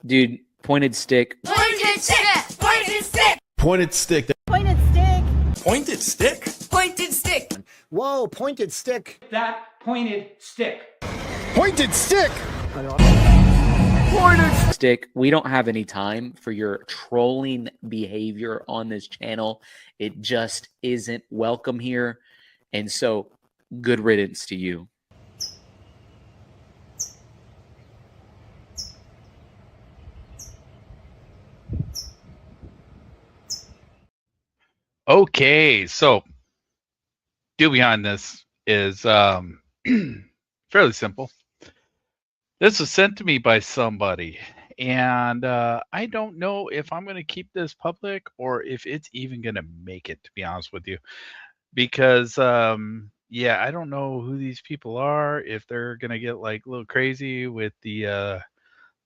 Dude, pointed stick. Pointed stick! Pointed stick! Pointed stick. Pointed stick. Pointed stick? Pointed stick! Whoa, pointed stick. That pointed stick. Pointed stick! Stick. We don't have any time for your trolling behavior on this channel. It just isn't welcome here. And so, good riddance to you. Okay, so deal behind this is fairly simple. This was sent to me by somebody, and I don't know if I'm going to keep this public or if it's even going to make it, to be honest with you, because yeah, I don't know who these people are, if they're going to get like a little crazy with the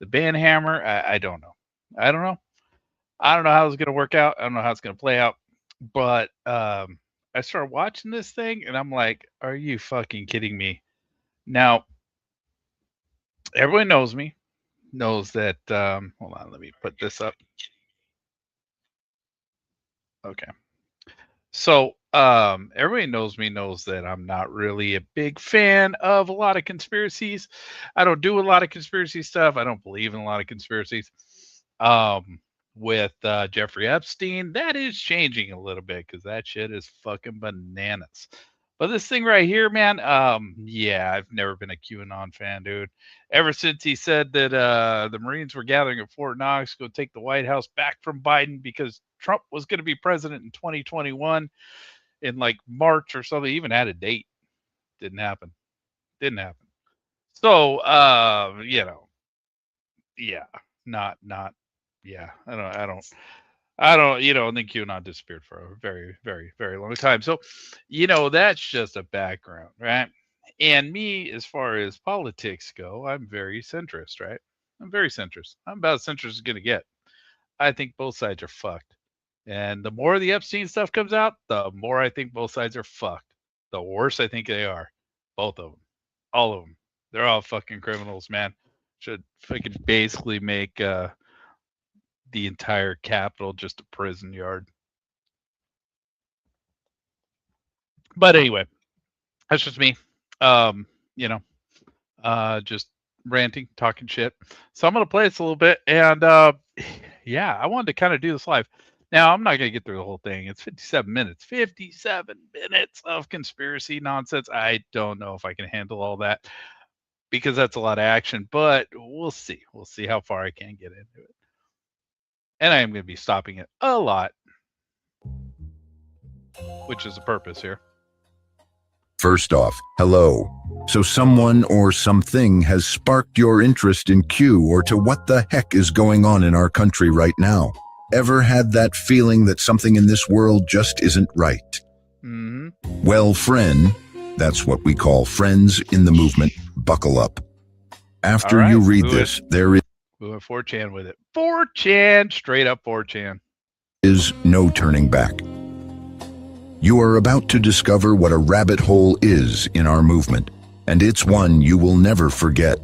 ban hammer. I don't know. I don't know how it's going to work out. I don't know how it's going to play out. But I started watching this thing, and I'm like, are you fucking kidding me? Now, everyone knows me, knows that, hold on, let me put this up. Okay. So, everybody knows me, knows that I'm not really a big fan of a lot of conspiracies. I don't do a lot of conspiracy stuff. I don't believe in a lot of conspiracies. With Jeffrey Epstein, that is changing a little bit because that shit is fucking bananas. But this thing right here, man, yeah, I've never been a QAnon fan, dude. Ever since he said that the Marines were gathering at Fort Knox to go take the White House back from Biden because Trump was going to be president in 2021 in like March or something. He even had a date. Didn't happen. So, you know, yeah, not. Yeah, I don't, you know, and then QAnon disappeared for a very, very, very long time. So, you know, that's just a background, right? And me, as far as politics go, I'm very centrist, right? I'm very centrist. I'm about as centrist as going to get. I think both sides are fucked. And the more the Epstein stuff comes out, the more I think both sides are fucked. The worse I think they are. Both of them. All of them. They're all fucking criminals, man. Should fucking basically make, the entire Capitol just a prison yard. But anyway, that's just me. You know, just ranting, talking shit. So I'm gonna play this a little bit, and yeah, I wanted to kind of do this live. Now I'm not gonna get through the whole thing. It's 57 minutes. 57 minutes of conspiracy nonsense. I don't know if I can handle all that because that's a lot of action, but we'll see. We'll see how far I can get into it. And I am going to be stopping it a lot, which is the purpose here. First off, hello. So someone or something has sparked your interest in Q or to what the heck is going on in our country right now. Ever had that feeling that something in this world just isn't right? Mm-hmm. Well, friend, that's what we call friends in the movement. Buckle up. After you read this, there is... We went 4chan with it. 4chan, straight up 4chan. Is no turning back. You are about to discover what a rabbit hole is in our movement, and it's one you will never forget.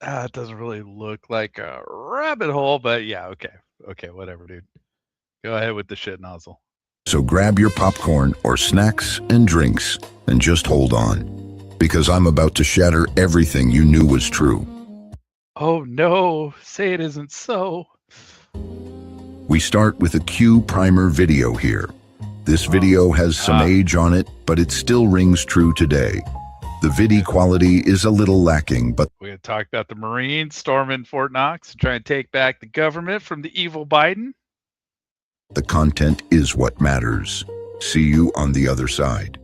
It doesn't really look like a rabbit hole, but yeah, okay. Okay, whatever, dude. Go ahead with the shit nozzle. So grab your popcorn or snacks and drinks and just hold on, because I'm about to shatter everything you knew was true. Oh no, say it isn't so. We start with a Q primer video here. This video has some age on it, but it still rings true today. The video quality is a little lacking, but we had talked about the Marines storming Fort Knox, trying to take back the government from the evil Biden. The content is what matters. See you on the other side.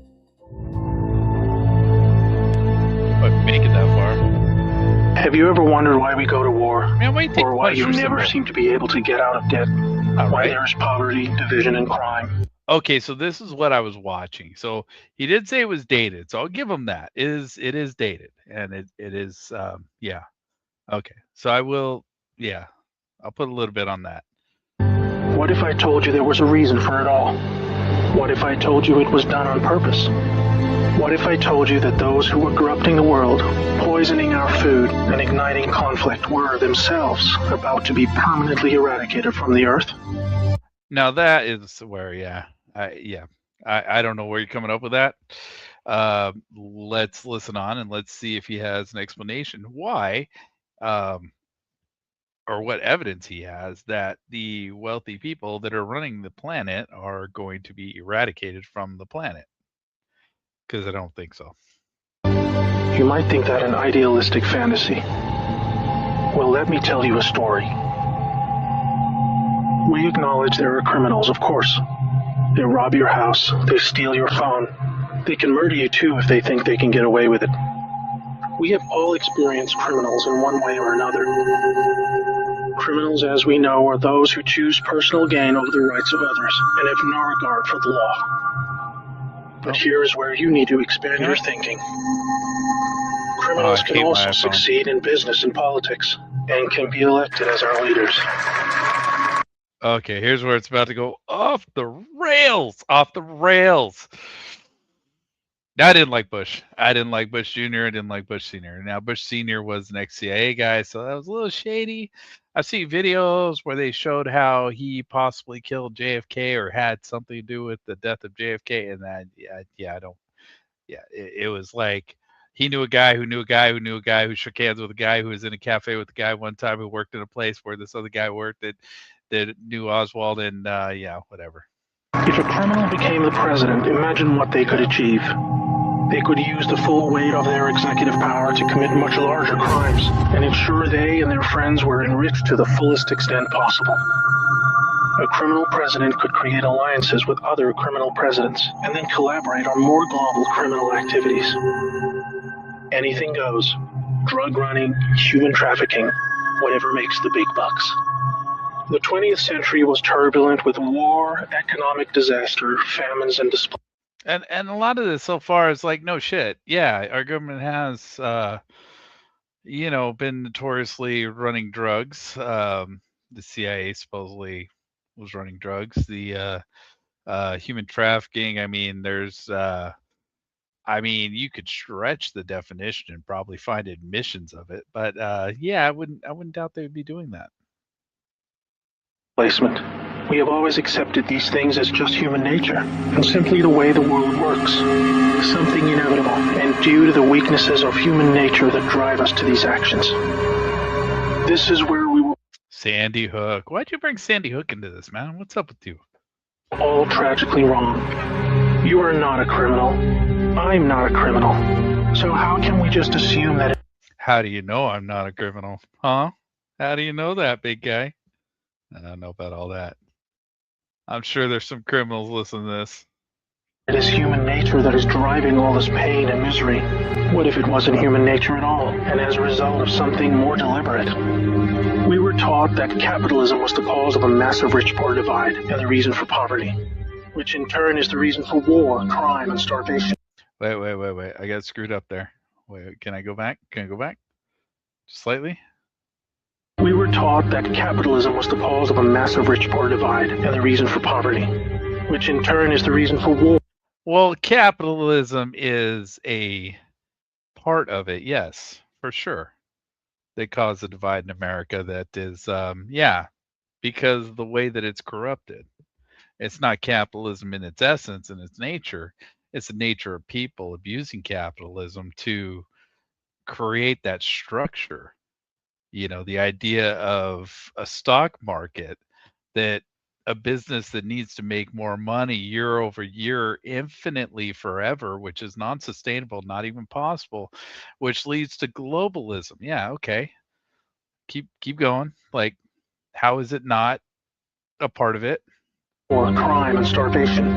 If I make it that far. Have you ever wondered why we go to war? Man, or why you never seem to be able to get out of debt? Why there's poverty, division, and crime? Okay, so this is what I was watching. So he did say it was dated, so I'll give him that. It is dated, and it is yeah. Okay, so I will, yeah, I'll put a little bit on that. What if I told you there was a reason for it all? What if I told you it was done on purpose? What if I told you that those who were corrupting the world, poisoning our food, and igniting conflict were themselves about to be permanently eradicated from the earth? Now that is where, I don't know where you're coming up with that. Let's listen on and let's see if he has an explanation why, or what evidence he has that the wealthy people that are running the planet are going to be eradicated from the planet. Because I don't think so. You might think that an idealistic fantasy. Well, let me tell you a story. We acknowledge there are criminals, of course. They rob your house, they steal your phone. They can murder you too if they think they can get away with it. We have all experienced criminals in one way or another. Criminals, as we know, are those who choose personal gain over the rights of others and have no regard for the law. But here is where you need to expand your thinking. Criminals can also succeed in business and politics and can be elected as our leaders. Okay, here's where it's about to go off the rails. Off the rails. Now, I didn't like Bush. I didn't like Bush Jr. I didn't like Bush Sr. Now, Bush Sr. was an ex-CIA guy, so that was a little shady. I've seen videos where they showed how he possibly killed JFK or had something to do with the death of JFK, and that, it was like he knew a guy who knew a guy who knew a guy who shook hands with a guy who was in a cafe with a guy one time who worked in a place where this other guy worked that knew Oswald, and whatever. If a criminal became the president, imagine what they could achieve. They could use the full weight of their executive power to commit much larger crimes and ensure they and their friends were enriched to the fullest extent possible. A criminal president could create alliances with other criminal presidents and then collaborate on more global criminal activities. Anything goes. Drug running, human trafficking, whatever makes the big bucks. The 20th century was turbulent with war, economic disaster, famines, and displacement. And a lot of this so far is like, no shit. Yeah, our government has, been notoriously running drugs. The CIA supposedly was running drugs. The human trafficking. I mean, there's, you could stretch the definition and probably find admissions of it. But I wouldn't doubt they would be doing that. Placement. We have always accepted these things as just human nature, and simply the way the world works. Something inevitable, and due to the weaknesses of human nature that drive us to these actions. This is where we were Sandy Hook. Why'd you bring Sandy Hook into this, man? What's up with you? All tragically wrong. You are not a criminal. I'm not a criminal. So how can we just assume that... How do you know I'm not a criminal? Huh? How do you know that, big guy? I don't know about all that. I'm sure there's some criminals listening to this. It is human nature that is driving all this pain and misery. What if it wasn't human nature at all, and as a result of something more deliberate? We were taught that capitalism was the cause of a massive rich-poor divide and the reason for poverty, which in turn is the reason for war, crime, and starvation. Wait. I got screwed up there. Wait, can I go back? Just slightly? We were taught that capitalism was the cause of a massive rich-poor divide and the reason for poverty, which in turn is the reason for war. Well, capitalism is a part of it, yes, for sure. They cause a divide in America that is, because of the way that it's corrupted. It's not capitalism in its essence and its nature. It's the nature of people abusing capitalism to create that structure. The idea of a stock market, that a business that needs to make more money year over year infinitely forever, which is non-sustainable, not even possible, which leads to globalism. Yeah, okay. Keep going. Like, how is it not a part of it? Or crime and starvation.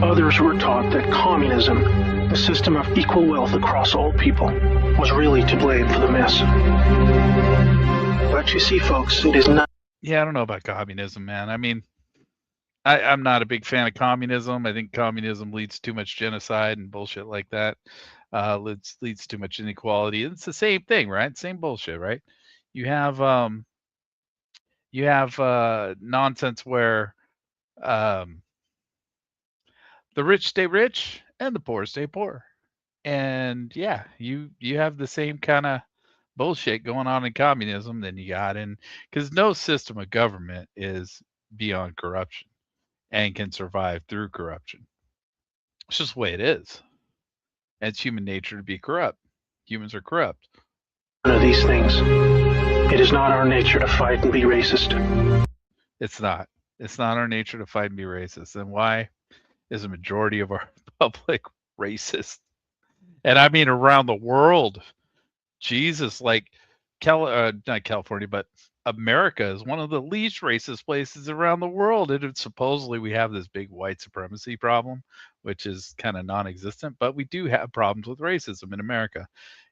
Others were taught that communism, the system of equal wealth across all people, was really to blame for the mess. But you see, folks, it is not... Yeah, I don't know about communism, man. I mean, I'm not a big fan of communism. I think communism leads to too much genocide and bullshit like that. Leads to too much inequality. It's the same thing, right? Same bullshit, right? You have nonsense where the rich stay rich and the poor stay poor. And yeah, you have the same kind of bullshit going on in communism than you got in, because no system of government is beyond corruption and can survive through corruption. It's just the way it is. And it's human nature to be corrupt. Humans are corrupt. None of these things. It is not our nature to fight and be racist. It's not. It's not our nature to fight and be racist. And why is a majority of our public racist? And I mean around the world. Jesus, like not California, but America is one of the least racist places around the world. And supposedly we have this big white supremacy problem, which is kind of non-existent, but we do have problems with racism in America.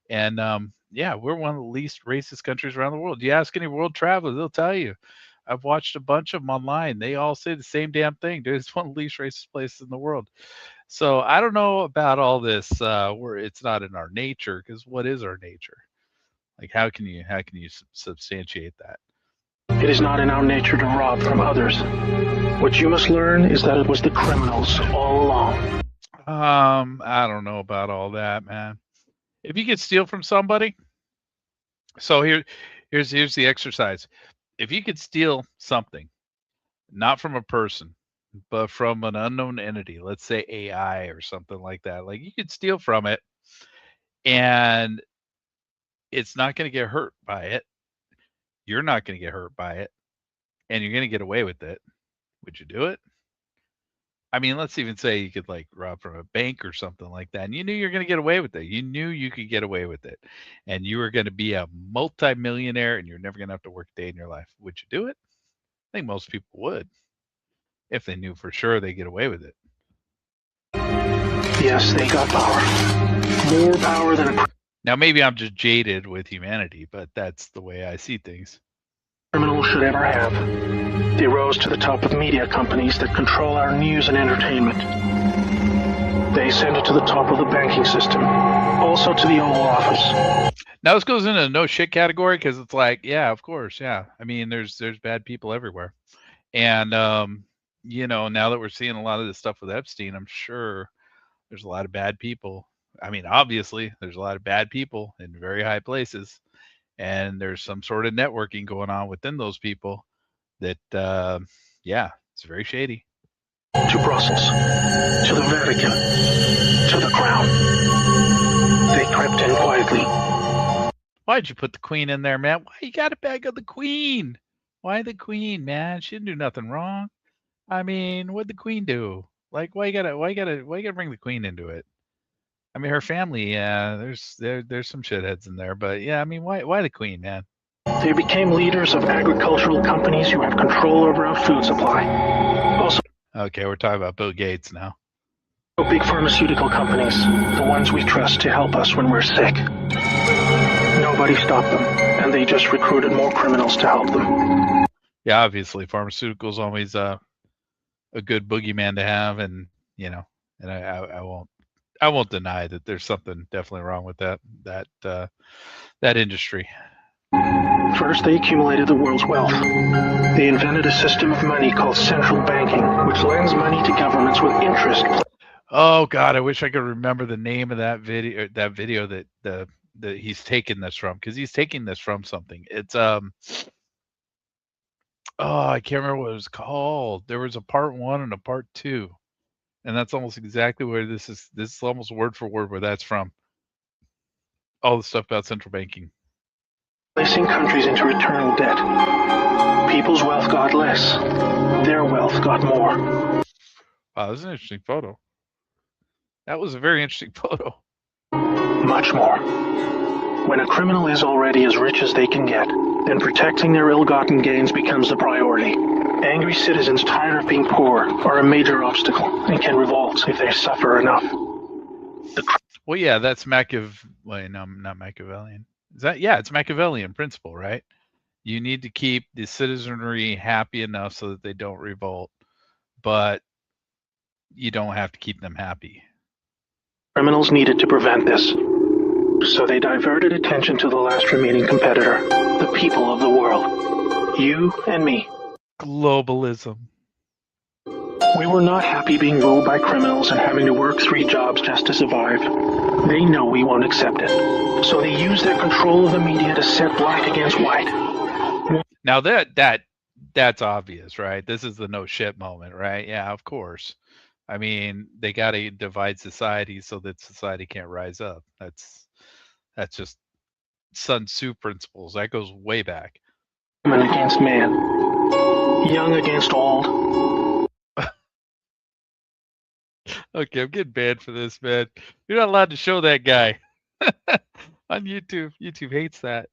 And yeah, we're one of the least racist countries around the world. You ask any world traveler, they'll tell you. I've watched a bunch of them online. They all say the same damn thing. Dude, it's one of the least racist places in the world. So I don't know about all this where it's not in our nature, because what is our nature? Like, how can you substantiate that? It is not in our nature to rob from others. What you must learn is that it was the criminals all along. I don't know about all that, man. If you could steal from somebody, so here's the exercise. If you could steal something, not from a person, but from an unknown entity, let's say AI or something like that, like you could steal from it and it's not going to get hurt by it. You're not going to get hurt by it, and you're going to get away with it. Would you do it? I mean, let's even say you could like rob from a bank or something like that, and you knew you're going to get away with it. You knew you could get away with it, and you were going to be a multi-millionaire, and you're never going to have to work a day in your life. Would you do it? I think most people would, if they knew for sure they get away with it. Yes, they got power. More power than a Now, maybe I'm just jaded with humanity, but that's the way I see things. criminal should ever have. They rose to the top of media companies that control our news and entertainment. They ascended to the top of the banking system, also to the Oval Office. Now this goes into the no shit category, because it's like, yeah, of course, yeah. I mean, there's bad people everywhere, and you know, now that we're seeing a lot of this stuff with Epstein, I'm sure there's a lot of bad people. I mean, obviously, there's a lot of bad people in very high places, and there's some sort of networking going on within those people that, yeah, it's very shady. To Brussels, to the Vatican, to the Crown. They crept in quietly. Why'd you put the Queen in there, man? Why you got to bag on the Queen? Why the Queen, man? She didn't do nothing wrong. I mean, what'd the Queen do? Like, why you gotta bring the Queen into it? I mean, her family, yeah, there's some shitheads in there, but yeah, I mean, why the Queen, man? They became leaders of agricultural companies who have control over our food supply. Also, Okay, we're talking about Bill Gates now. big pharmaceutical companies, the ones we trust to help us when we're sick. Nobody stopped them, and they just recruited more criminals to help them. Yeah, obviously, pharmaceuticals always a good boogeyman to have, and you know, and I won't deny that there's something definitely wrong with that industry. First, they accumulated the world's wealth. They invented a system of money called central banking, which lends money to governments with interest. Oh God, I wish I could remember the name of that video. That video that he's taking this from, because he's taking this from something. It's oh, I can't remember what it was called. There was a part 1 and a part 2, and that's almost exactly where this is. This is almost word for word where that's from. All the stuff about central banking. Placing countries into eternal debt. People's wealth got less. Their wealth got more. Wow, that was an interesting photo. That was a very interesting photo. Much more. When a criminal is already as rich as they can get, then protecting their ill-gotten gains becomes the priority. Angry citizens tired of being poor are a major obstacle and can revolt if they suffer enough. Well, yeah, that's Machiavellian. No, not Machiavellian. Is that? Yeah, it's Machiavellian principle, right? You need to keep the citizenry happy enough so that they don't revolt, but you don't have to keep them happy. Criminals needed to prevent this, so they diverted attention to the last remaining competitor, the people of the world. You and me. Globalism. We were not happy being ruled by criminals and having to work 3 jobs just to survive. They know we won't accept it. So they use their control of the media to set black against white. Now that's obvious, right? This is the no shit moment, right? Yeah, of course. I mean, they got to divide society so that society can't rise up. That's just Sun Tzu principles. That goes way back. Man against man. Young against old. Okay, I'm getting banned for this, man. You're not allowed to show that guy on YouTube. YouTube hates that.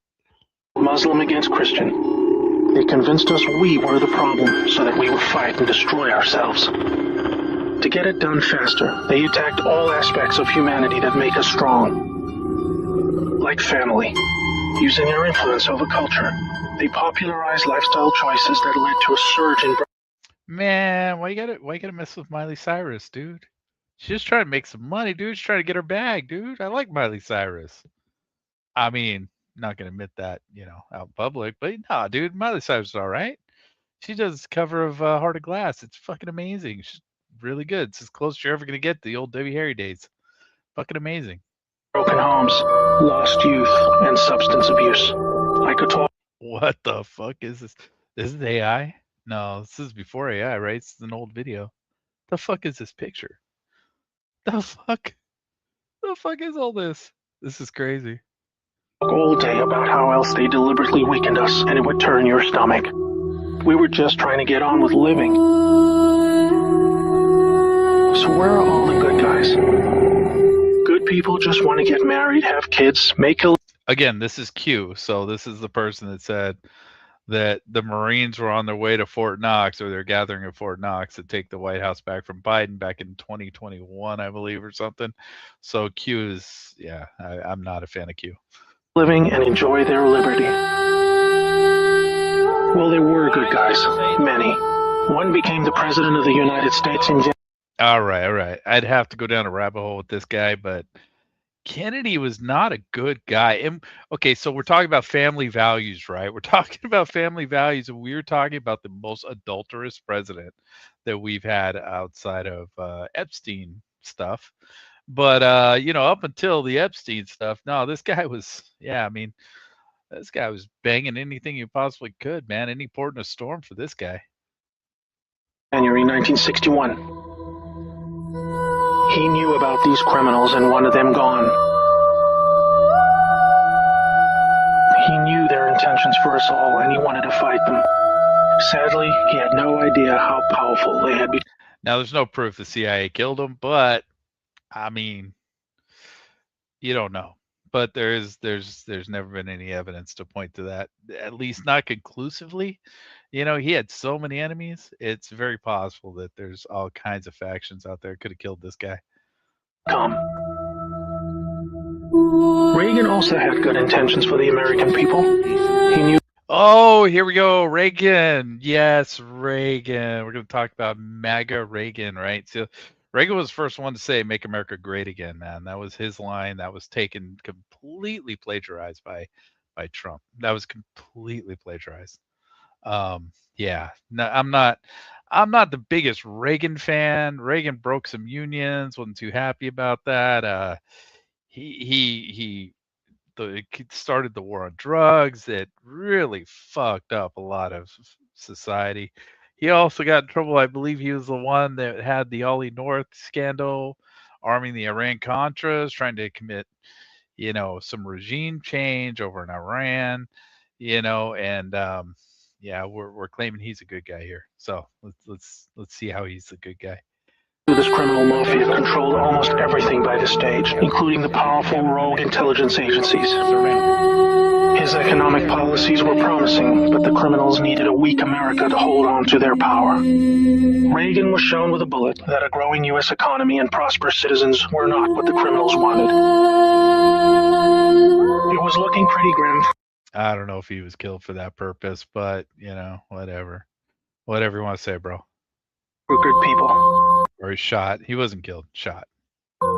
Muslim against Christian. They convinced us we were the problem so that we would fight and destroy ourselves. To get it done faster, they attacked all aspects of humanity that make us strong. Like family. Using their influence over culture, they popularized lifestyle choices that led to a surge in... Man, why you gotta mess with Miley Cyrus, dude? She's just trying to make some money, dude. She's trying to get her bag, dude. I like Miley Cyrus. I mean, not gonna admit that, out in public, but nah, dude, Miley Cyrus is all right. She does cover of Heart of Glass. It's fucking amazing. She's really good. It's as close as you're ever gonna get to the old Debbie Harry days. Fucking amazing. Broken homes, lost youth, and substance abuse. I could talk... What the fuck is this? This is AI? No, this is before AI, right? This is an old video. The fuck is this picture? The fuck? The fuck is all this? This is crazy. all day about how else they deliberately weakened us and it would turn your stomach. We were just trying to get on with living. So where are all the good guys? Good people just want to get married, have kids, make a... Again, this is Q. So this is the person that said that the Marines were on their way to Fort Knox, or they're gathering at Fort Knox to take the White House back from Biden back in 2021, I believe, or something. So Q is, yeah, I'm not a fan of Q. Living and enjoy their liberty. Well, there were good guys, many. One became the President of the United States in... All right. I'd have to go down a rabbit hole with this guy, but Kennedy was not a good guy. And okay, so we're talking about family values, right? We're talking about family values, and we're talking about the most adulterous president that we've had outside of Epstein stuff. But up until the Epstein stuff, no, this guy was, this guy was banging anything you possibly could, man. Any port in a storm for this guy. January 1961. He knew about these criminals and wanted them gone. He knew their intentions for us all, and he wanted to fight them. Sadly, he had no idea how powerful they had become. Now, there's no proof the CIA killed him, but I mean, you don't know. But there's never been any evidence to point to that, at least not conclusively. He had so many enemies. It's very possible that there's all kinds of factions out there could have killed this guy. Reagan also had good intentions for the American people. He knew... Oh, here we go. Reagan. Yes, Reagan. We're going to talk about MAGA Reagan, right? So Reagan was the first one to say, "Make America Great Again," man. That was his line. That was taken completely plagiarized by Trump. That was completely plagiarized. No, I'm not the biggest Reagan fan. Reagan broke some unions, wasn't too happy about that. He started the war on drugs that really fucked up a lot of society. He also got in trouble. I believe he was the one that had the Ollie North scandal, arming the Iran-Contras, trying to commit, some regime change over in Iran, we're claiming he's a good guy here. So let's see how he's a good guy. This criminal mafia controlled almost everything by this stage, including the powerful rogue intelligence agencies. His economic policies were promising, but the criminals needed a weak America to hold on to their power. Reagan was shown with a bullet that a growing U.S. economy and prosperous citizens were not what the criminals wanted. It was looking pretty grim. I don't know if he was killed for that purpose, but, whatever. Whatever you want to say, bro. We're good people. Or he's shot. He wasn't killed. Shot.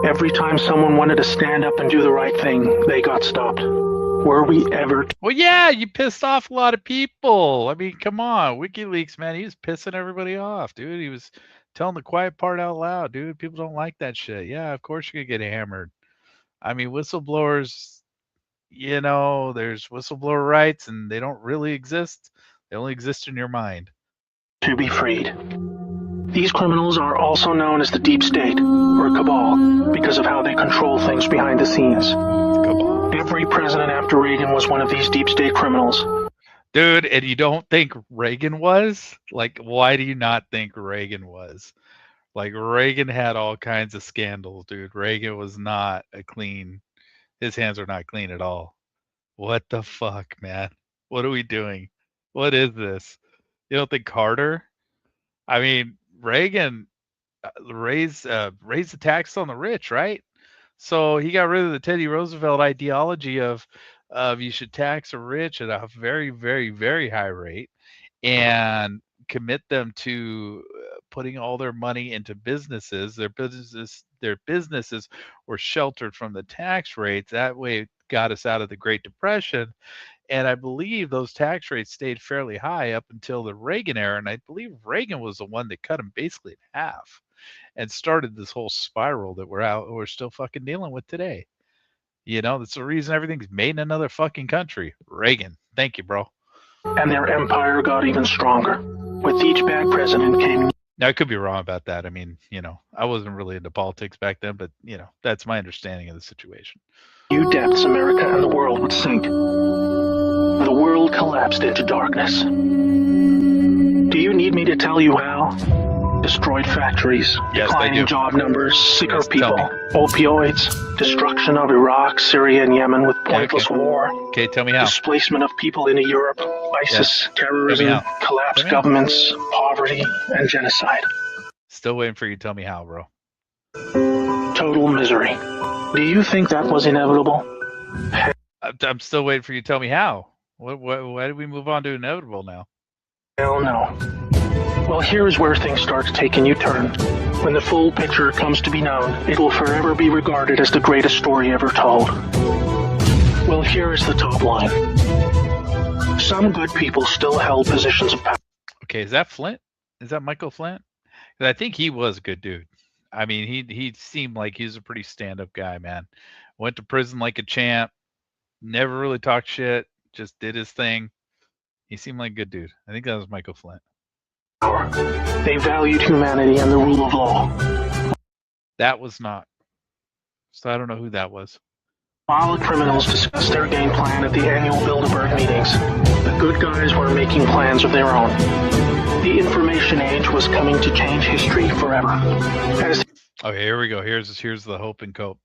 Every time someone wanted to stand up and do the right thing, they got stopped. Were we ever... Well, yeah, you pissed off a lot of people. I mean, come on. WikiLeaks, man, he was pissing everybody off, dude. He was telling the quiet part out loud, dude. People don't like that shit. Yeah, of course you're gonna get hammered. I mean, whistleblowers, there's whistleblower rights, and they don't really exist. They only exist in your mind. To be freed. These criminals are also known as the Deep State, or Cabal, because of how they control things behind the scenes. Cabal. Every president after Reagan was one of these Deep State criminals. Dude, and you don't think Reagan was? Like, why do you not think Reagan was? Like, Reagan had all kinds of scandals, dude. Reagan was not his hands are not clean at all. What the fuck, man? What are we doing? What is this? You don't think Carter? I mean, Reagan raised the tax on the rich, right? So he got rid of the Teddy Roosevelt ideology of you should tax the rich at a very, very, very high rate and commit them to putting all their money into businesses. Their businesses were sheltered from the tax rates. That way it got us out of the Great Depression. And I believe those tax rates stayed fairly high up until the Reagan era. And I believe Reagan was the one that cut them basically in half and started this whole spiral that we're still fucking dealing with today. That's the reason everything's made in another fucking country. Reagan. Thank you, bro. And their empire got even stronger. With each bad president came... Now, I could be wrong about that. I mean, I wasn't really into politics back then, but, that's my understanding of the situation. New depths, America and the world would sink. The world collapsed into darkness. Do you need me to tell you how? Destroyed factories, Yes, declining job numbers, sicker Yes, people, tell me. opioids, destruction of Iraq, Syria, and Yemen with pointless war, Okay, tell me how. displacement of people into Europe, ISIS, terrorism, Tell me how. collapsed Tell me how. governments, poverty, and genocide. Still waiting for you to tell me how, bro. Total misery. Do you think that was inevitable? I'm still waiting for you to tell me how. Why did we move on to inevitable now? Hell no. Well, here is where things start to take a new turn. When the full picture comes to be known, it will forever be regarded as the greatest story ever told. Well, here is the top line. Some good people still held positions of power. Okay, is that Flint? Is that Michael Flint? 'Cause I think he was a good dude. I mean, he seemed like he's a pretty stand-up guy, man. Went to prison like a champ. Never really talked shit. Just did his thing. He seemed like a good dude. I think that was Michael Flint. They valued humanity and the rule of law. That was not. So I don't know who that was. While the criminals discussed their game plan at the annual Bilderberg meetings, the good guys were making plans of their own. The information age was coming to change history forever. As Okay, here we go. Here's the hope and cope.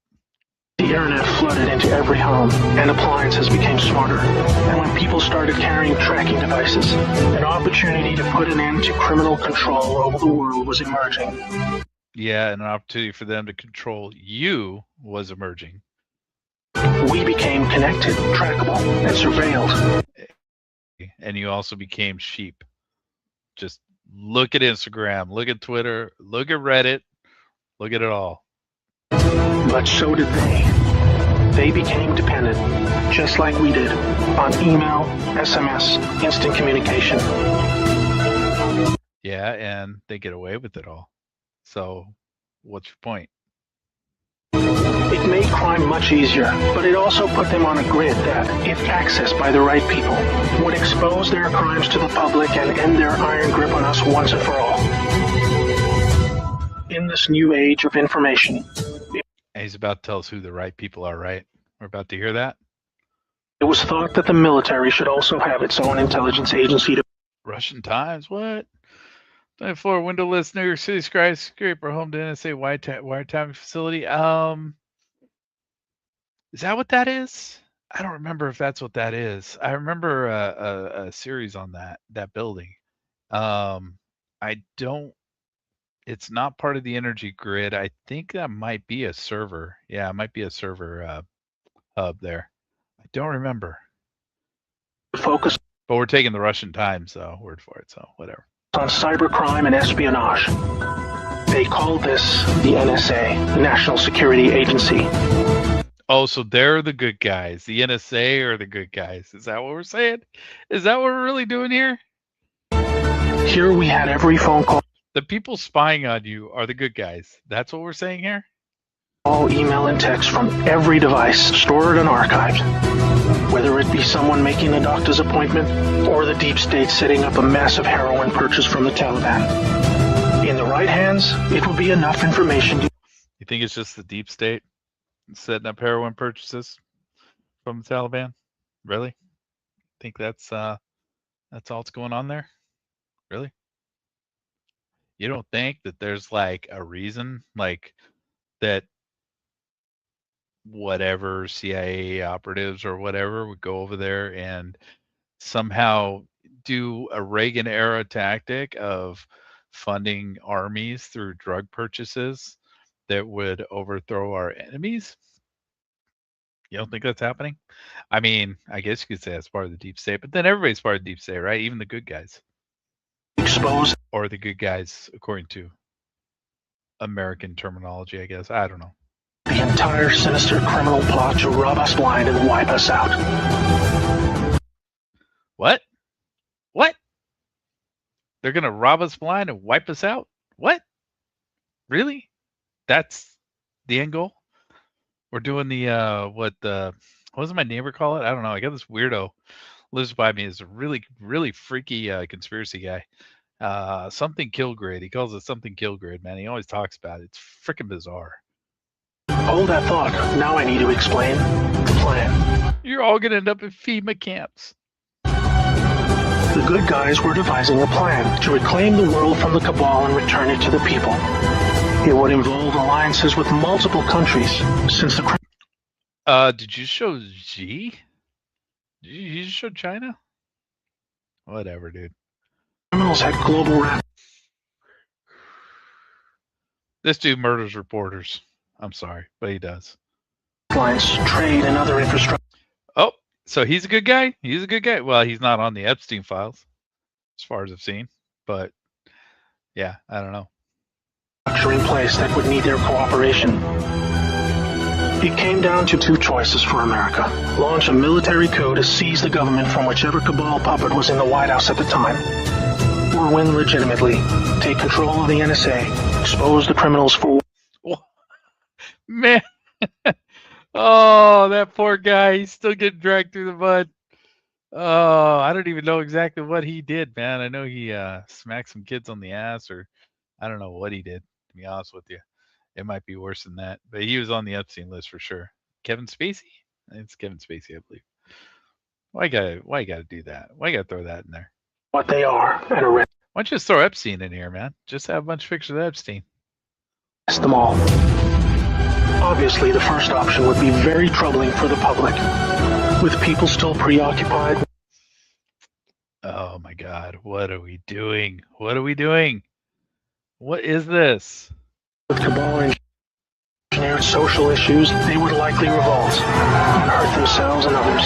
the internet flooded into every home and appliances became smarter, and when people started carrying tracking devices, an opportunity to put an end to criminal control over the world was emerging. Yeah, and an opportunity for them to control you was emerging. We became connected, trackable, and surveilled. And you also became sheep. Just look at Instagram, look at Twitter, look at Reddit, look at it all. But so did they. They became dependent, just like we did, on email, SMS, instant communication. Yeah, and they get away with it all. So, what's your point? It made crime much easier, but it also put them on a grid that, if accessed by the right people, would expose their crimes to the public and end their iron grip on us once and for all. In this new age of information, And he's about to tell us who the right people are, right? We're about to hear that? it was thought that the military should also have its own intelligence agency to Russian Times, what? 24 windowless New York City skyscraper home to NSA wiretapping facility. Is that what that is? I don't remember if that's what that is. I remember a series on that building. I don't. It's not part of the energy grid. I think that might be a server. Yeah, it might be a server hub there. I don't remember. focus But we're taking the Russian Times word for it, so whatever. on cybercrime and espionage. They called this the NSA, National Security Agency. Oh, so they're the good guys. The NSA are the good guys. Is that what we're saying? Is that what we're really doing here? Here we had every phone call The people spying on you are the good guys. That's what we're saying here? All email and text from every device stored and archived. Whether it be someone making a doctor's appointment or the deep state setting up a massive heroin purchase from the Taliban. In the right hands, it will be enough information to... You think it's just the deep state setting up heroin purchases from the Taliban? Really? Think that's all that's going on there? Really? You don't think that there's like a reason like that whatever CIA operatives or whatever would go over there and somehow do a Reagan era tactic of funding armies through drug purchases that would overthrow our enemies? You don't think that's happening? I mean, I guess you could say that's part of the deep state, but then everybody's part of the deep state, right? Even the good guys. expose Or the good guys, according to American terminology, I guess. I don't know. the entire sinister criminal plot to rob us blind and wipe us out. What? What? They're going to rob us blind and wipe us out? What? Really? That's the end goal? We're doing the, what does my neighbor call it? I don't know. I got this weirdo lives by me. Is a really, really freaky conspiracy guy. Something kill grid. He calls it something kill grid, man. He always talks about it. It's freaking bizarre. Hold that thought. Now I need to explain the plan. You're all going to end up in FEMA camps. The good guys were devising a plan to reclaim the world from the cabal and return it to the people. It would involve alliances with multiple countries, since the Did you show G? Did you just show China? Whatever, dude. criminals had global This dude murders reporters. I'm sorry, but he does. lines, trade, and other infrastructure Oh, so he's a good guy? He's a good guy. Well, he's not on the Epstein files, as far as I've seen. But, yeah, I don't know. in place that would need their cooperation. It came down to two choices for America. Launch a military coup to seize the government from whichever cabal puppet was in the White House at the time. Or win legitimately, take control of the NSA, expose the criminals for... Man. Oh, that poor guy. He's still getting dragged through the mud. Oh, I don't even know exactly what he did, man. I know he smacked some kids on the ass, or I don't know what he did, to be honest with you. It might be worse than that. But he was on the Epstein list for sure. Kevin Spacey? It's Kevin Spacey, I believe. Why you gotta do that? Why you gotta throw that in there? what they are and arrest Why don't you just throw Epstein in here, man? Just have a bunch of pictures of Epstein. them all. Obviously, the first option would be very troubling for the public, with people still preoccupied Oh my God. What are we doing? What are we doing? What is this? with cabal engineered social issues. They would likely revolt and hurt themselves and others.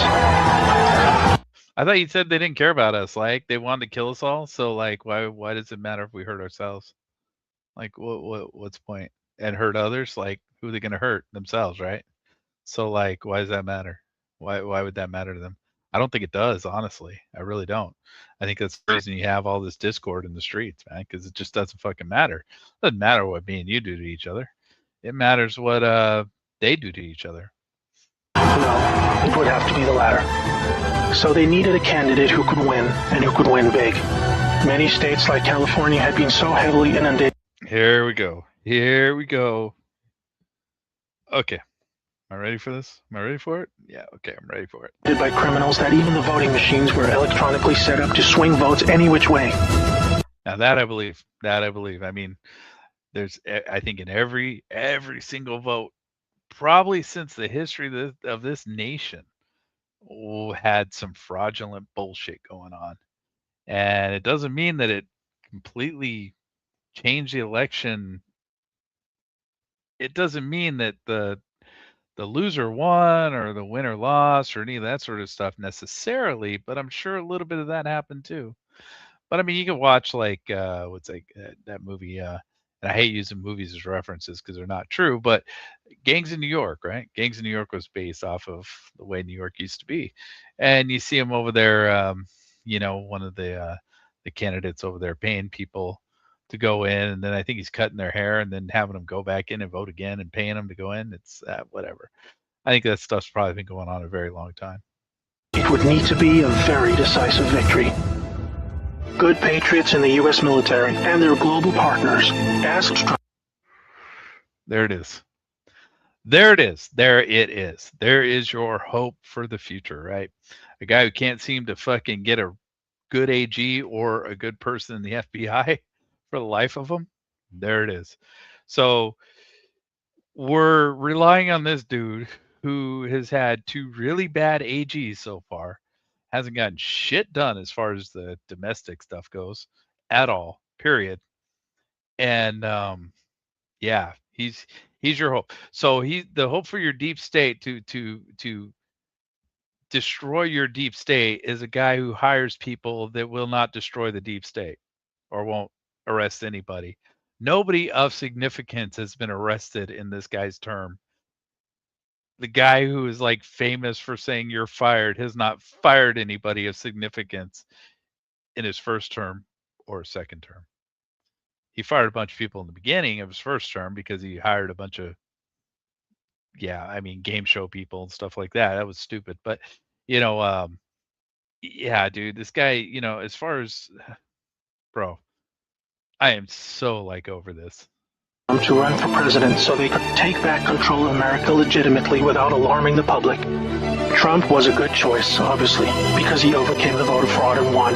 I thought you said they didn't care about us. Like they wanted to kill us all. So like, why does it matter if we hurt ourselves? Like what's the point? And hurt others? Like who are they going to hurt? Themselves, right? So like, why does that matter? Why would that matter to them? I don't think it does, honestly. I really don't. I think that's the reason you have all this discord in the streets, man, because it just doesn't fucking matter. It doesn't matter what me and you do to each other. It matters what they do to each other. No, it would have to be the latter. So they needed a candidate who could win, and who could win big. Many states like California had been so heavily inundated Here we go. Here we go. Okay. Am I ready for this? Am I ready for it? Yeah, okay, I'm ready for it. by criminals that even the voting machines were electronically set up to swing votes any which way. Now that I believe. That I believe. I mean, there's, I think in every single vote, probably since the history of this nation, had some fraudulent bullshit going on. And it doesn't mean that it completely changed the election. It doesn't mean that the loser won or the winner lost or any of that sort of stuff necessarily, but I'm sure a little bit of that happened too. But I mean, you can watch like that movie, and I hate using movies as references because they're not true, but Gangs in New York, right? Gangs in New York was based off of the way New York used to be. And you see them over there, one of the candidates over there paying people to go in, and then I think he's cutting their hair and then having them go back in and vote again and paying them to go in. It's whatever. I think that stuff's probably been going on a very long time. It would need to be a very decisive victory. Good patriots in the U.S. military and their global partners asked Trump. There it is. There it is. There it is. There is your hope for the future, right? A guy who can't seem to fucking get a good AG or a good person in the FBI for the life of them. There it is. So we're relying on this dude who has had 2 really bad AGs so far, hasn't gotten shit done as far as the domestic stuff goes at all, period. And yeah, he's your hope. So the hope for your deep state to destroy your deep state is a guy who hires people that will not destroy the deep state or won't arrest anybody. Nobody of significance has been arrested in this guy's term. The guy who is like famous for saying you're fired has not fired anybody of significance in his first term or second term. He fired a bunch of people in the beginning of his first term because he hired a bunch of, game show people and stuff like that. That was stupid. But, yeah, dude, this guy, as far as, bro, I am so over this. To run for president so they could take back control of America legitimately without alarming the public. Trump was a good choice, obviously, because he overcame the voter fraud and won.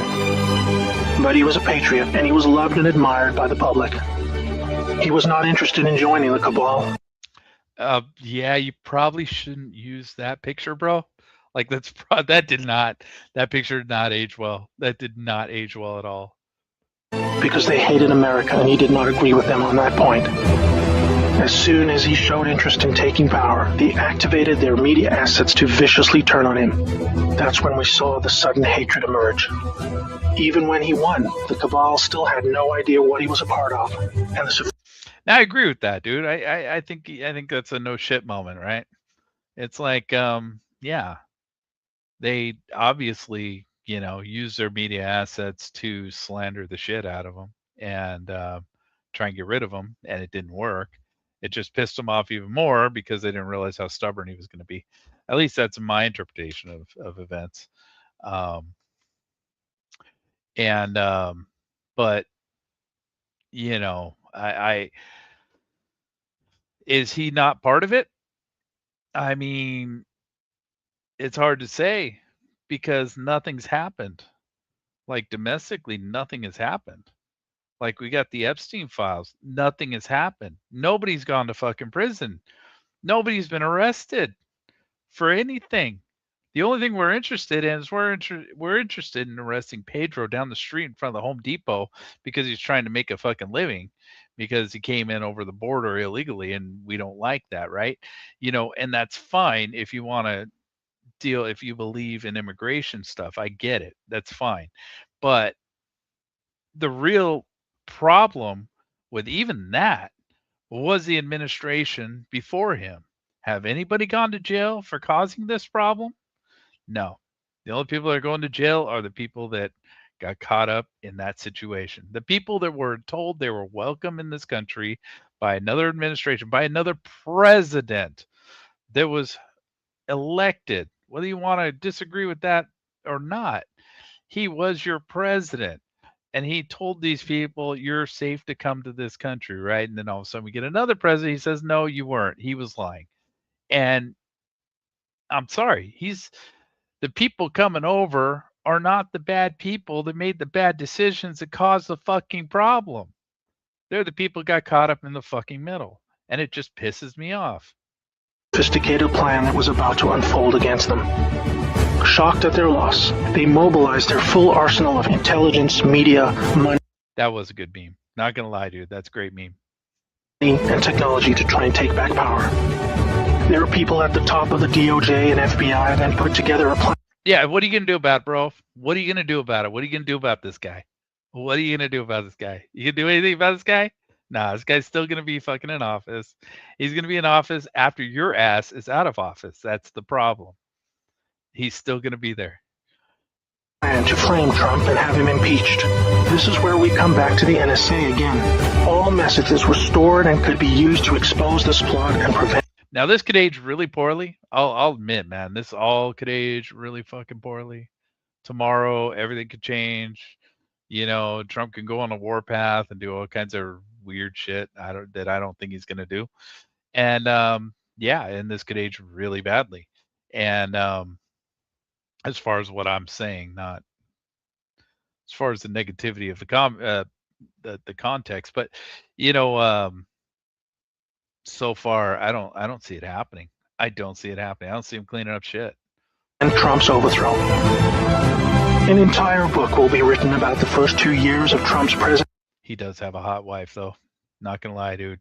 But he was a patriot, and he was loved and admired by the public. He was not interested in joining the cabal. Yeah, you probably shouldn't use that picture, bro. Like that picture did not age well. That did not age well at all. Because they hated America, and he did not agree with them on that point. As soon as he showed interest in taking power, they activated their media assets to viciously turn on him. That's when we saw the sudden hatred emerge. Even when he won, the cabal still had no idea what he was a part of. And now I agree with that, dude. I think that's a no shit moment, right? It's like, yeah, they obviously, use their media assets to slander the shit out of them and try and get rid of them, and it didn't work. It just pissed them off even more because they didn't realize how stubborn he was going to be. At least that's my interpretation of events. But I is he not part of it? I mean, it's hard to say because nothing's happened. Like domestically, nothing has happened. Like we got the Epstein files. Nothing has happened. Nobody's gone to fucking prison. Nobody's been arrested for anything. The only thing we're interested in is we're interested in arresting Pedro down the street in front of the Home Depot because he's trying to make a fucking living because he came in over the border illegally, and we don't like that, right? And that's fine if you want to deal, if you believe in immigration stuff. I get it. That's fine. But the real problem with even that was the administration before him. Have anybody gone to jail for causing this problem? No. The only people that are going to jail are the people that got caught up in that situation. The people that were told they were welcome in this country by another administration, by another president that was elected, whether you want to disagree with that or not, he was your president. And he told these people, you're safe to come to this country, right? And then all of a sudden we get another president. He says, no, you weren't. He was lying. And I'm sorry, the people coming over are not the bad people that made the bad decisions that caused the fucking problem. They're the people who got caught up in the fucking middle. And it just pisses me off. Sophisticated plan that was about to unfold against them. Shocked at their loss, they mobilized their full arsenal of intelligence, media, money. That was a good meme. Not gonna lie, dude. That's a great meme. And technology to try and take back power. There are people at the top of the DOJ and FBI that put together a plan. Yeah, what are you going to do about it, bro? What are you going to do about it? What are you going to do about this guy? What are you going to do about this guy? You can do anything about this guy? Nah, this guy's still going to be fucking in office. He's going to be in office after your ass is out of office. That's the problem. He's still going to be there. time to frame Trump and have him impeached. This is where we come back to the NSA again. All messages were stored and could be used to expose this plot and prevent. Now this could age really poorly. I'll admit, man, this all could age really fucking poorly. Tomorrow, everything could change. You know, Trump can go on a warpath and do all kinds of weird shit I don't think he's gonna do. And yeah, and this could age really badly. And as far as what I'm saying, not as far as the negativity of the context, but you know, so far I don't see it happening. I don't see it happening. I don't see him cleaning up shit. And Trump's overthrow. An entire book will be written about the first 2 years of Trump's presidency. He does have a hot wife, though. Not gonna lie, dude.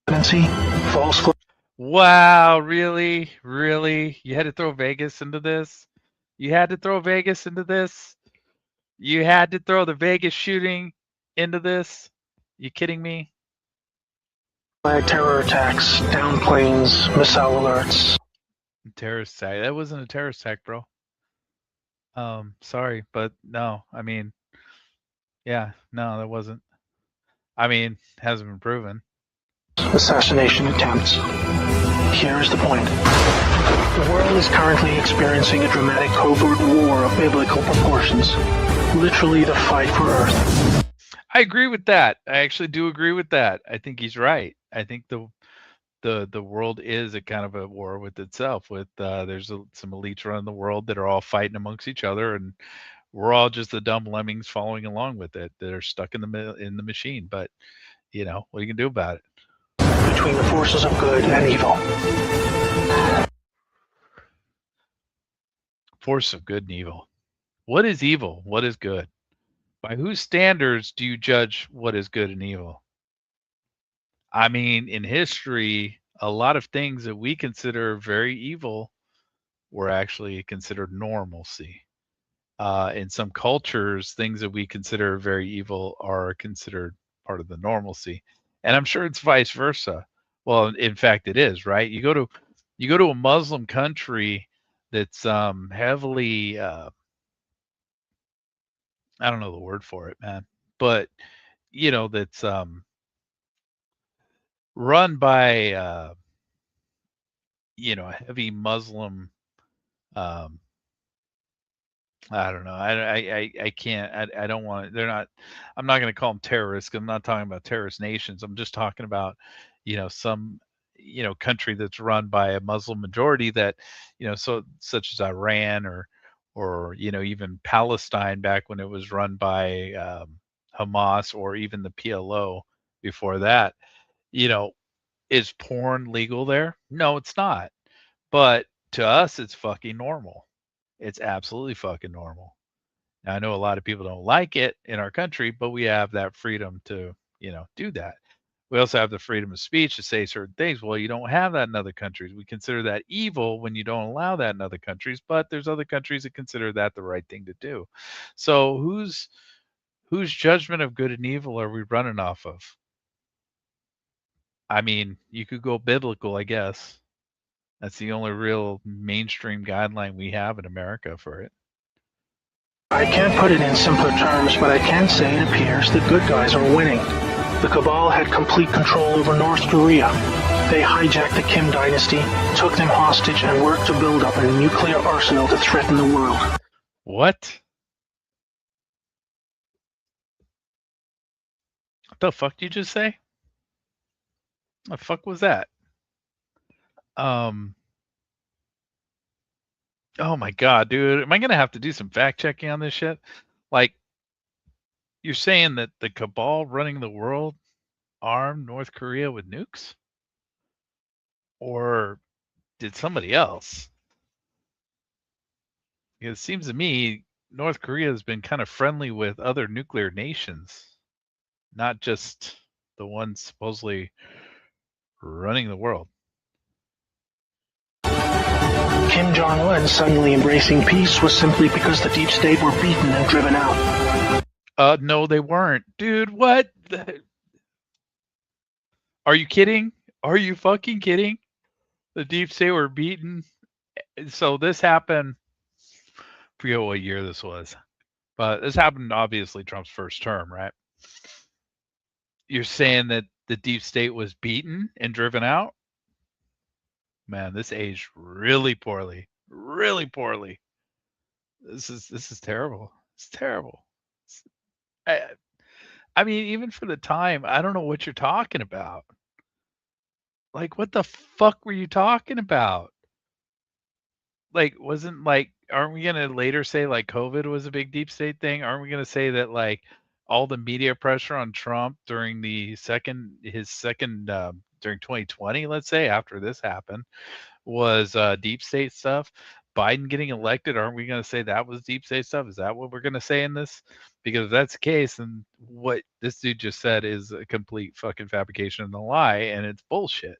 False flag. Wow, really? Really? You had to throw Vegas into this? You had to throw Vegas into this? You had to throw the Vegas shooting into this? You kidding me? Terror attacks, down planes, missile alerts. Terrorist attack. That wasn't a terrorist attack, bro. Sorry, but no. I mean, yeah, no, that wasn't. I mean, hasn't been proven. Assassination attempts. Here is the point. The world is currently experiencing a dramatic covert war of biblical proportions. Literally the fight for Earth. I agree with that. I actually do agree with that. I think he's right. I think the world is a kind of a war with itself. With there's some elites running the world that are all fighting amongst each other, and we're all just the dumb lemmings following along with it that are stuck in the machine. But you know, what are you gonna do about it? Between the forces of good and evil. Force of good and evil. What is evil? What is good? By whose standards do you judge what is good and evil? I mean, in history, a lot of things that we consider very evil were actually considered normalcy. In some cultures, things that we consider very evil are considered part of the normalcy. And I'm sure it's vice versa. Well, in fact, it is, right? You go to a Muslim country that's heavily I don't know the word for it, man, but you know, that's run by you know, a heavy Muslim I don't know. I can't. I don't want to. They're not. I'm not going to call them terrorists. 'Cause I'm not talking about terrorist nations. I'm just talking about, you know, some, you know, country that's run by a Muslim majority that, you know, so such as Iran or you know, even Palestine back when it was run by Hamas or even the PLO before that. You know, is porn legal there? No, it's not. But to us, it's fucking normal. It's absolutely fucking normal. Now, I know a lot of people don't like it in our country, but we have that freedom to, you know, do that. We also have the freedom of speech to say certain things. Well, you don't have that in other countries. We consider that evil when you don't allow that in other countries, but there's other countries that consider that the right thing to do. So whose judgment of good and evil are we running off of? I mean, you could go biblical, I guess. That's the only real mainstream guideline we have in America for it. I can't put it in simpler terms, but I can say it appears the good guys are winning. The cabal had complete control over North Korea. They hijacked the Kim dynasty, took them hostage, and worked to build up a nuclear arsenal to threaten the world. What? What the fuck did you just say? What the fuck was that? Oh my god, dude. Am I gonna have to do some fact checking on this shit? Like, you're saying that the cabal running the world armed North Korea with nukes? Or did somebody else? Because it seems to me North Korea has been kind of friendly with other nuclear nations, not just the ones supposedly running the world. Kim Jong-un suddenly embracing peace was simply because the deep state were beaten and driven out. No, they weren't. Dude, what? Are you kidding? Are you fucking kidding? The deep state were beaten. So this happened, I forget what year this was. But this happened obviously Trump's first term, right? You're saying that the deep state was beaten and driven out? Man, this aged really poorly. Really poorly. This is terrible. It's terrible. I mean, even for the time, I don't know what you're talking about. Like, what the fuck were you talking about? Like, aren't we gonna later say like COVID was a big deep state thing? Aren't we gonna say that like all the media pressure on Trump during his second during 2020, let's say, after this happened, was deep state stuff? Biden getting elected, aren't we going to say that was deep state stuff? Is that what we're going to say in this? Because if that's the case, then what this dude just said is a complete fucking fabrication and a lie, and it's bullshit.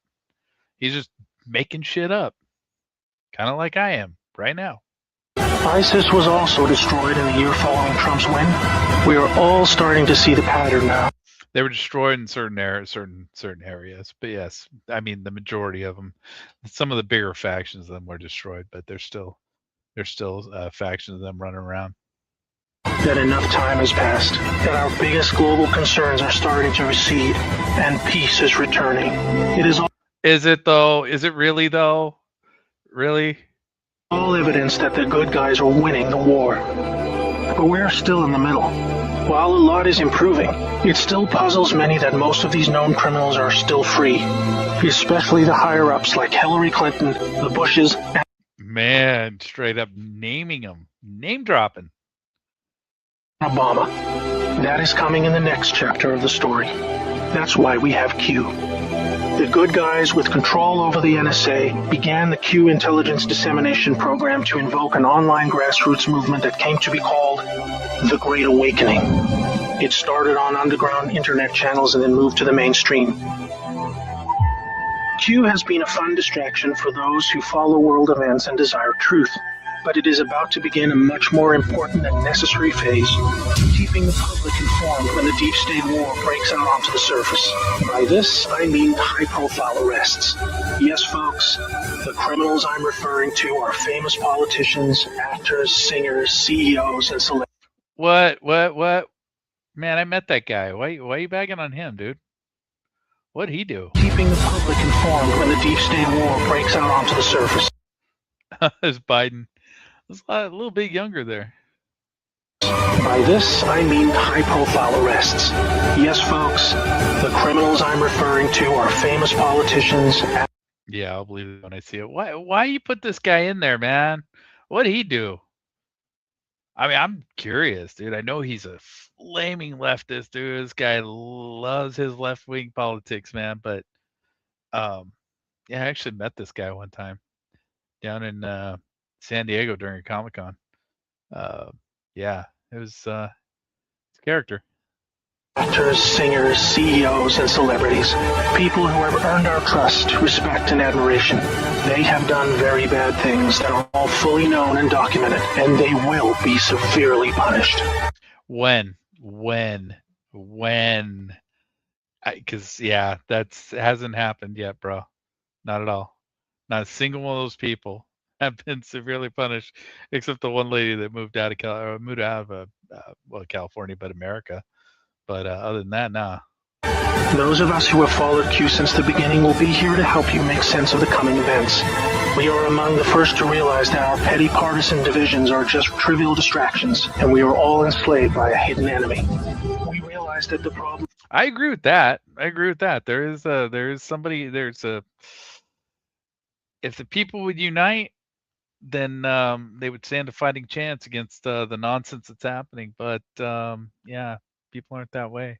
He's just making shit up, kind of like I am right now. ISIS was also destroyed in the year following Trump's win. We are all starting to see the pattern now. They were destroyed in certain areas, but yes, I mean the majority of them. Some of the bigger factions of them were destroyed, but there's still factions of them running around. That enough time has passed, that our biggest global concerns are starting to recede, and peace is returning. It is all. Is it though? Is it really though? Really? All evidence that the good guys are winning the war. But we're still in the middle. While a lot is improving, it still puzzles many that most of these known criminals are still free, especially the higher-ups like Hillary Clinton, the Bushes, and Man, straight up naming them, name dropping. Obama. That is coming in the next chapter of the story. That's why we have Q. The good guys with control over the NSA began the Q intelligence dissemination program to invoke an online grassroots movement that came to be called the Great Awakening. It started on underground internet channels and then moved to the mainstream. Q has been a fun distraction for those who follow world events and desire truth, but it is about to begin a much more important and necessary phase, keeping the public informed when the deep state war breaks out onto the surface. By this, I mean high-profile arrests. Yes, folks, the criminals I'm referring to are famous politicians, actors, singers, CEOs, and celebrities. What? Man, I met that guy. Why you bagging on him, dude? What'd he do? Keeping the public informed when the deep state war breaks out onto the surface. It's Biden. It's a little bit younger there. By this, I mean high-profile arrests. Yes, folks, the criminals I'm referring to are famous politicians. Yeah, I'll believe it when I see it. Why you put this guy in there, man? What'd he do? I mean, I'm curious, dude. I know he's a flaming leftist, dude. This guy loves his left-wing politics, man. But, yeah, I actually met this guy one time down in San Diego during a Comic-Con. Yeah, it was it's a character. Actors, singers, CEOs, and celebrities. People who have earned our trust, respect, and admiration. They have done very bad things that are all fully known and documented, and they will be severely punished. When? Because, yeah, hasn't happened yet, bro. Not at all. Not a single one of those people have been severely punished, except the one lady that moved out of California, but America. But other than that, nah. Those of us who have followed Q since the beginning will be here to help you make sense of the coming events. We are among the first to realize that our petty partisan divisions are just trivial distractions, and we are all enslaved by a hidden enemy. We realize that the problem... I agree with that. If the people would unite, then they would stand a fighting chance against the nonsense that's happening. But yeah, people aren't that way.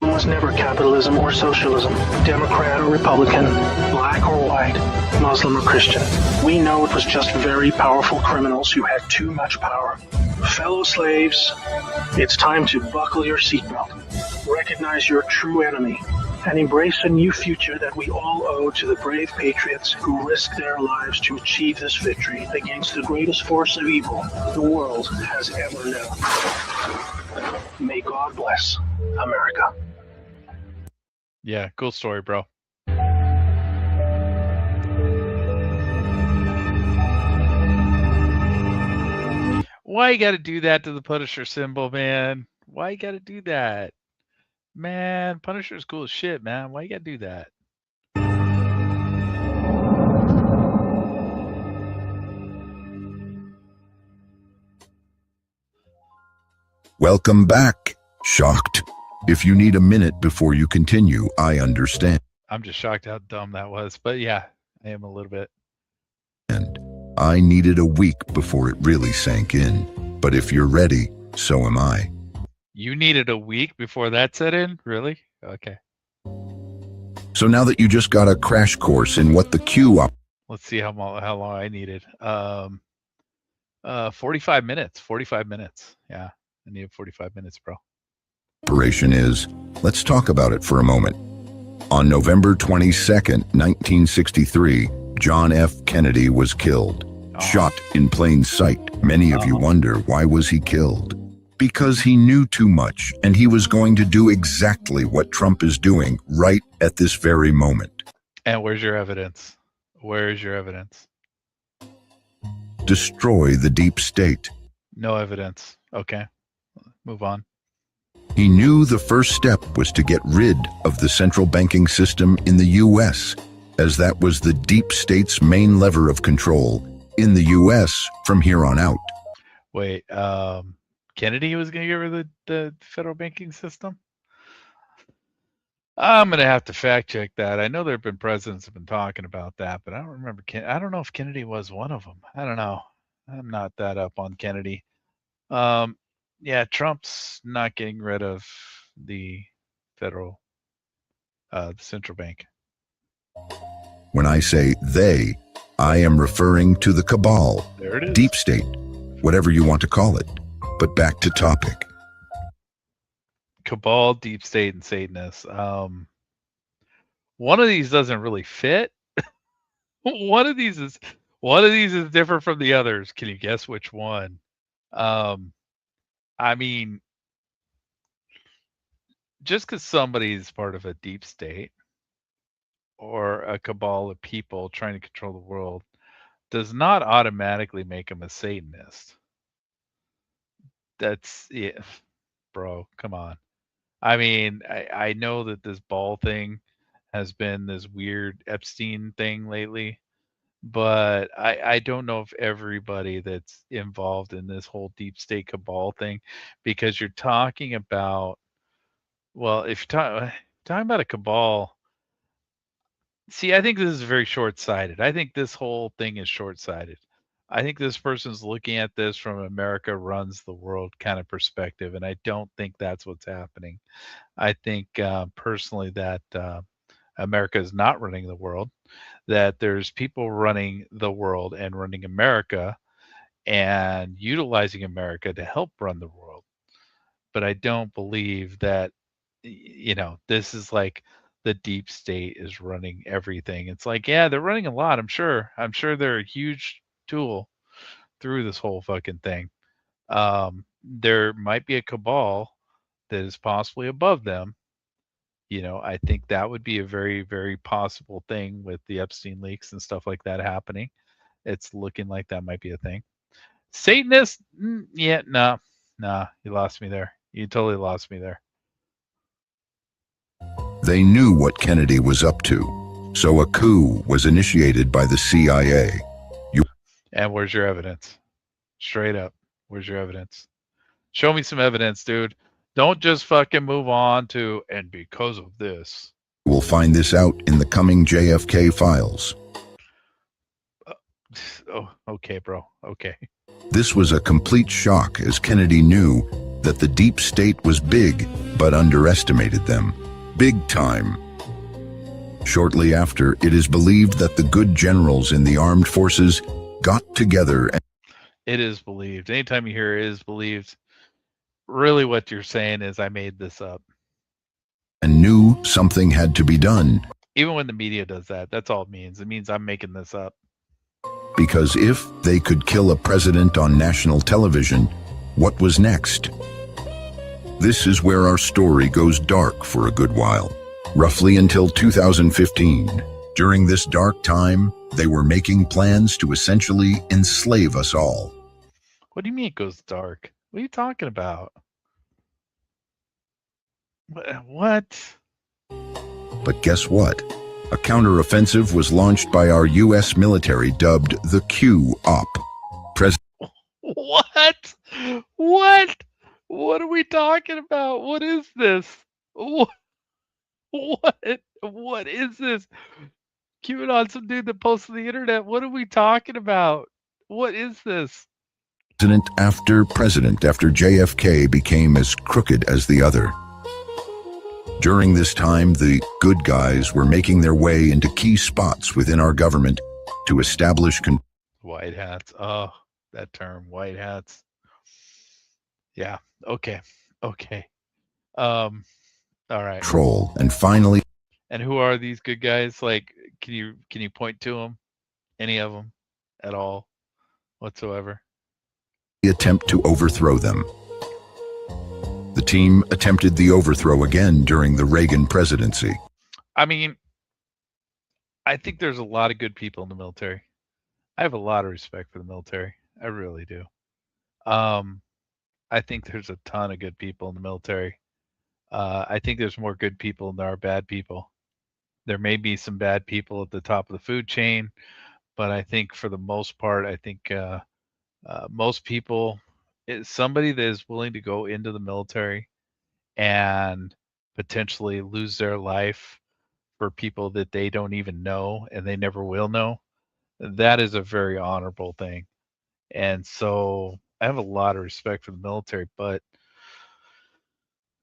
It was never capitalism or socialism, Democrat or Republican, black or white, Muslim or Christian. We know it was just very powerful criminals who had too much power. Fellow slaves, it's time to buckle your seatbelt, recognize your true enemy, and embrace a new future that we all owe to the brave patriots who risked their lives to achieve this victory against the greatest force of evil the world has ever known. May God bless America. Yeah, cool story, bro. Why you got to do that to the Punisher symbol, man? Why you got to do that? Man, Punisher's cool as shit, man. Why you got to do that? Welcome back. Shocked? If you need a minute before you continue, I understand. I'm just shocked how dumb that was. But yeah, I am a little bit. And I needed a week before it really sank in. But if you're ready, so am I. You needed a week before that set in? Really? Okay. So now that you just got a crash course in what the Q Let's see how long I needed. 45 minutes. 45 minutes. Yeah, I needed 45 minutes, bro. operation is, let's talk about it for a moment. On November 22nd, 1963, John F. Kennedy was killed. Shot in plain sight. Many of you wonder, why was he killed? Because he knew too much, and he was going to do exactly what Trump is doing right at this very moment. And where's your evidence? Where's your evidence? Destroy the deep state. No evidence. Okay. Move on. He knew the first step was to get rid of the central banking system in the U.S., as that was the deep state's main lever of control in the U.S. from here on out. Wait, Kennedy was going to get rid of the federal banking system? I'm going to have to fact check that. I know there have been presidents have been talking about that, but I don't remember. I don't know if Kennedy was one of them. I don't know. I'm not that up on Kennedy. Yeah, Trump's not getting rid of the federal, the central bank. When I say they, I am referring to the cabal, There it is. deep state, whatever you want to call it. But back to topic. Cabal, deep state, and Satanists. One of these doesn't really fit. One of these is different from the others. Can you guess which one? I mean, just because somebody's part of a deep state or a cabal of people trying to control the world does not automatically make them a Satanist. That's yeah, bro. Come on. I mean, I know that this ball thing has been this weird Epstein thing lately, but I don't know if everybody that's involved in this whole deep state cabal thing, because you're talking about, well, if you're talking about a cabal, see, I think this is very short-sighted. I think this whole thing is short-sighted. I think this person's looking at this from America runs the world kind of perspective, and I don't think that's what's happening. I think personally that America is not running the world, that there's people running the world and running America and utilizing America to help run the world. But I don't believe that, you know, this is like the deep state is running everything. It's like, yeah, they're running a lot. I'm sure they're a huge tool through this whole fucking thing. There might be a cabal that is possibly above them. You know, I think that would be a very, very possible thing with the Epstein leaks and stuff like that happening. It's looking like that might be a thing. Satanist? Yeah, nah, you lost me there. You totally lost me there. They knew what Kennedy was up to, so a coup was initiated by the CIA. And where's your evidence? Straight up, where's your evidence? Show me some evidence, dude. Don't just fucking move on to, and because of this. We'll find this out in the coming JFK files. Oh, okay, bro. Okay. This was a complete shock, as Kennedy knew that the deep state was big, but underestimated them. Big time. Shortly after, it is believed that the good generals in the armed forces got together and It is believed. Anytime you hear it is believed, really what you're saying is I made this up. knew something had to be done. Even when the media does that, that's all it means. It means I'm making this up. Because if they could kill a president on national television, what was next? This is where our story goes dark for a good while, roughly until 2015. During this dark time, they were making plans to essentially enslave us all. What do you mean it goes dark? What are you talking about? What? But guess what? A counteroffensive was launched by our U.S. military dubbed the Q-Op. What? What? What are we talking about? What is this? What? What is this? Queuing on some dude that posts on the internet. What are we talking about? What is this? President after JFK became as crooked as the other. During this time, the good guys were making their way into key spots within our government to establish White hats. Oh, that term, white hats. Yeah. Okay. Okay. All right. control, and finally And who are these good guys? Like, can you point to them? Any of them at all, whatsoever? attempt to overthrow them. The team attempted the overthrow again during the Reagan presidency. I mean, I think there's a lot of good people in the military. I have a lot of respect for the military. I really do. I think there's a ton of good people in the military. I think there's more good people than there are bad people. There may be some bad people at the top of the food chain, but I think for the most part, I think most people, somebody that is willing to go into the military and potentially lose their life for people that they don't even know and they never will know, that is a very honorable thing. And so I have a lot of respect for the military,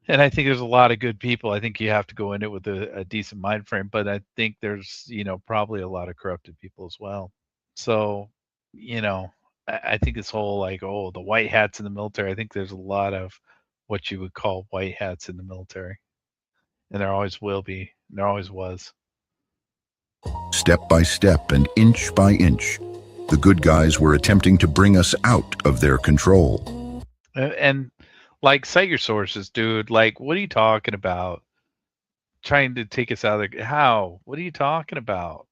and I think there's a lot of good people. I think you have to go in it with a decent mind frame, but I think there's, probably a lot of corrupted people as well. So, I think this whole like, oh, the white hats in the military, I think there's a lot of what you would call white hats in the military. And there always will be, and there always was. Step by step and inch by inch, the good guys were attempting to bring us out of their control. And like, cite your sources, dude. Like, what are you talking about? Trying to take us out of there? How? What are you talking about?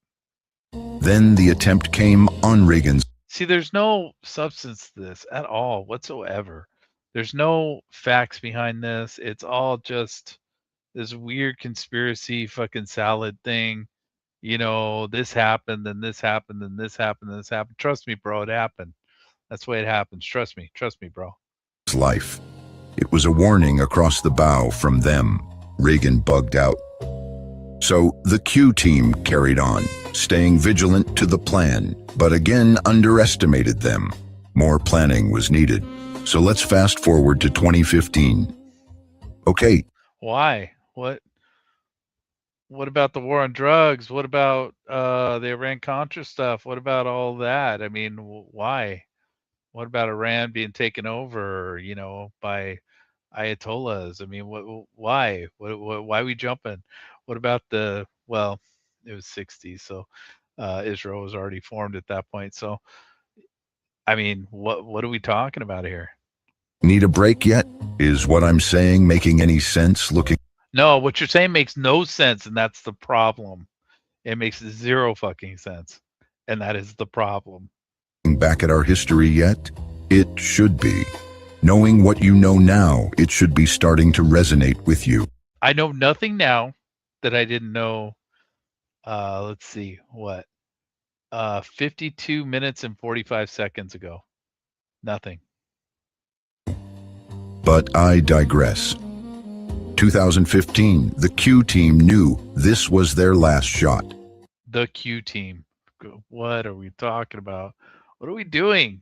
Then the attempt came on Reagan's. See, there's no substance to this at all whatsoever. There's no facts behind this. It's all just this weird conspiracy fucking salad thing. This happened, then this happened, then this happened, then this happened. Trust me, bro, it happened. That's the way it happens. Trust me, bro. Life. It was a warning across the bow from them. Reagan bugged out. So the Q team carried on, staying vigilant to the plan, but again underestimated them. More planning was needed. So let's fast forward to 2015. Okay. Why? What about the war on drugs? What about the Iran-Contra stuff? What about all that? I mean, why? What about Iran being taken over, by Ayatollahs? I mean, why? Why are we jumping? What about it was 60s, so Israel was already formed at that point. So, I mean, what are we talking about here? Need a break yet? Is what I'm saying making any sense looking? No, what you're saying makes no sense, and that's the problem. It makes zero fucking sense, and that is the problem. Back at our history yet? It should be. Knowing what you know now, it should be starting to resonate with you. I know nothing now that I didn't know. Let's see, 52 minutes and 45 seconds ago. Nothing. But I digress. 2015, the Q team knew this was their last shot. The Q team. What are we talking about? What are we doing?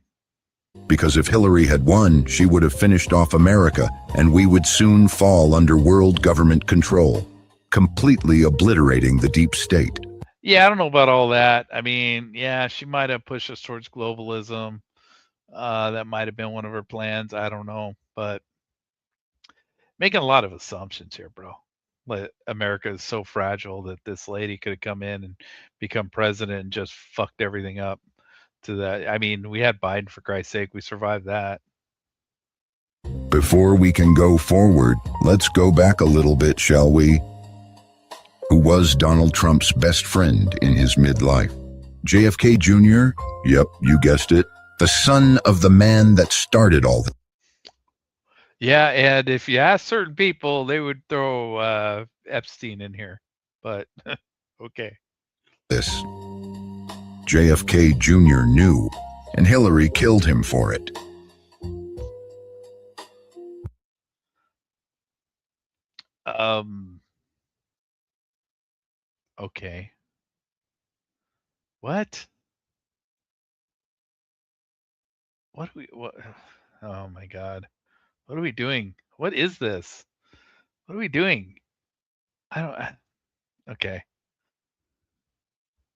Because if Hillary had won, she would have finished off America, and we would soon fall under world government control, completely obliterating the deep state. Yeah, I don't know about all that. I mean, yeah, she might have pushed us towards globalism. That might have been one of her plans. I don't know, but making a lot of assumptions here, bro. Like, America is so fragile that this lady could have come in and become president and just fucked everything up. To that, I mean, we had Biden, for Christ's sake. We survived that. Before we can go forward, let's go back a little bit, shall we? Who was Donald Trump's best friend in his midlife? JFK Jr.? Yep, you guessed it. the son of the man that started all Yeah, and if you ask certain people, they would throw Epstein in here. But okay. this. JFK Jr. knew, and Hillary killed him for it. Okay. What? What? Oh my God. What are we doing? What is this? What are we doing? Okay.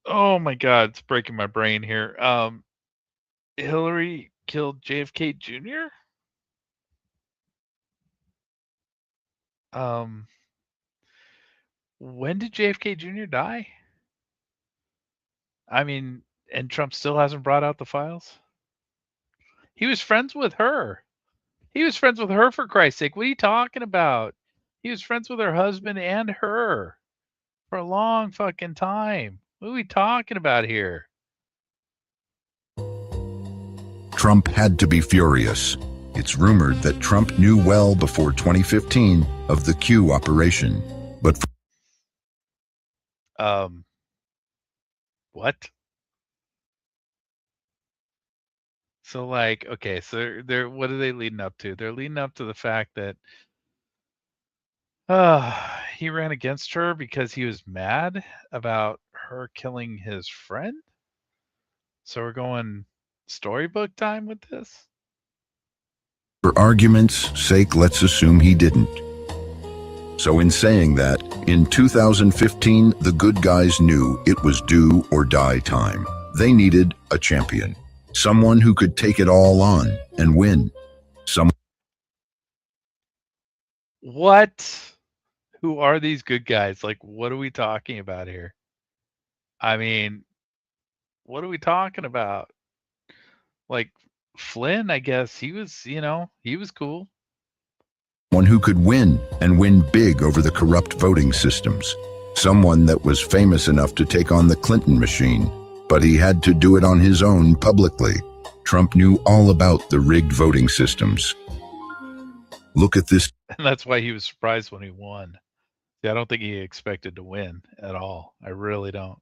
Oh my God, it's breaking my brain here. Hillary killed JFK Jr.? When did JFK Jr. die? I mean, and Trump still hasn't brought out the files? He was friends with her. He was friends with her, for Christ's sake. What are you talking about? He was friends with her husband and her for a long fucking time. What are we talking about here? Trump had to be furious. It's rumored that Trump knew well before 2015 of the Q operation, but What? So like, okay, so they're what are they leading up to? They're leading up to the fact that he ran against her because he was mad about her killing his friend. So we're going storybook time with this? for argument's sake, let's assume he didn't. So in saying that, in 2015, the good guys knew it was do or die time. They needed a champion, someone who could take it all on and win. What? Who are these good guys? Like, what are we talking about here? I mean, what are we talking about? Like, Flynn, I guess he was, he was cool. Someone who could win and win big over the corrupt voting systems. Someone that was famous enough to take on the Clinton machine, but he had to do it on his own publicly. Trump knew all about the rigged voting systems. Look at this. And that's why he was surprised when he won. See, I don't think he expected to win at all. I really don't.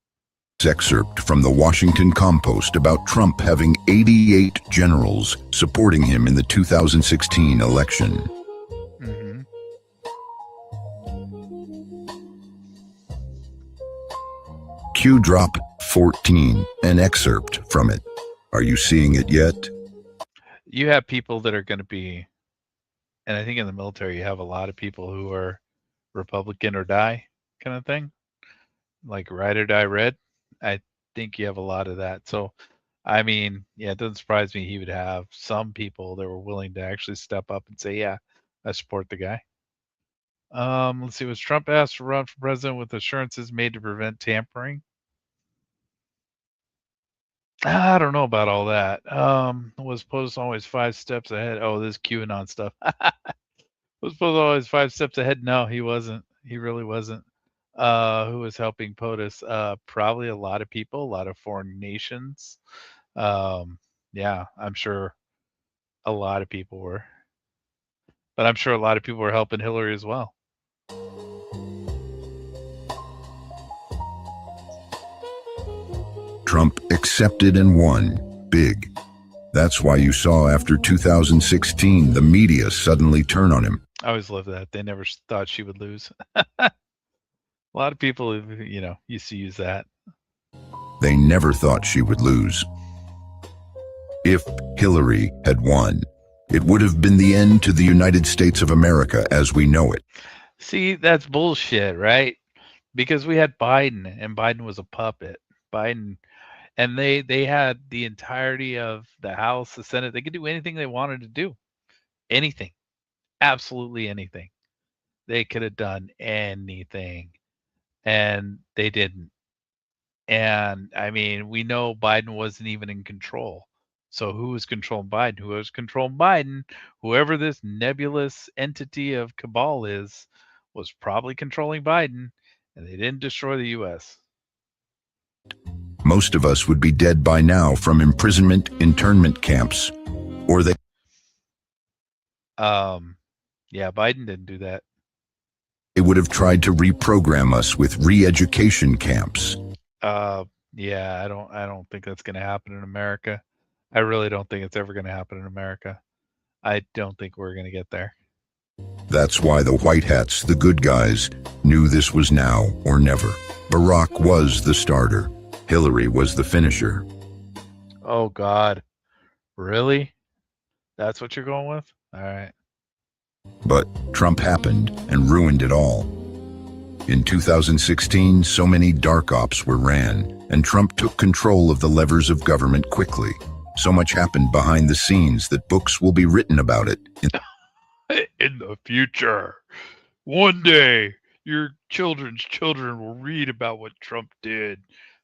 Excerpt from the Washington Compost about Trump having 88 generals supporting him in the 2016 election. Mm-hmm. Q drop 14, an excerpt from it. Are you seeing it yet? You have people that are going to be, and I think in the military you have a lot of people who are Republican or die kind of thing, like ride or die red. I think you have a lot of that. So, I mean, yeah, it doesn't surprise me he would have some people that were willing to actually step up and say, yeah, I support the guy. Let's see. Was Trump asked to run for president with assurances made to prevent tampering? I don't know about all that. Was Post always 5 steps ahead? Oh, this QAnon stuff. Was Post always 5 steps ahead? No, he wasn't. He really wasn't. Who was helping POTUS? Probably a lot of people, a lot of foreign nations. Yeah, I'm sure a lot of people were. But I'm sure a lot of people were helping Hillary as well. Trump accepted and won big. That's why you saw after 2016 the media suddenly turn on him. I always love that. They never thought she would lose. A lot of people, used to use that. They never thought she would lose. If Hillary had won, it would have been the end to the United States of America as we know it. See, that's bullshit, right? Because we had Biden, and Biden was a puppet. Biden, and they had the entirety of the House, the Senate. They could do anything they wanted to do. Anything. Absolutely anything. They could have done anything. And they didn't. And I mean, we know Biden wasn't even in control. So who was controlling Biden? Who was controlling Biden? Whoever this nebulous entity of cabal is, was probably controlling Biden, and they didn't destroy the U.S. most of us would be dead by now from imprisonment, internment camps, or they Yeah, Biden didn't do that. would have tried to reprogram us with re-education camps. Yeah, I don't think that's going to happen in America. I really don't think it's ever going to happen in America. I don't think we're going to get there. That's why the white hats, the good guys, knew this was now or never. Barack was the starter. Hillary was the finisher. Oh God, really? That's what you're going with? All right. But Trump happened and ruined it all. In 2016, so many dark ops were ran, and Trump took control of the levers of government quickly. So much happened behind the scenes that books will be written about it. In the future, one day, your children's children will read about what Trump did,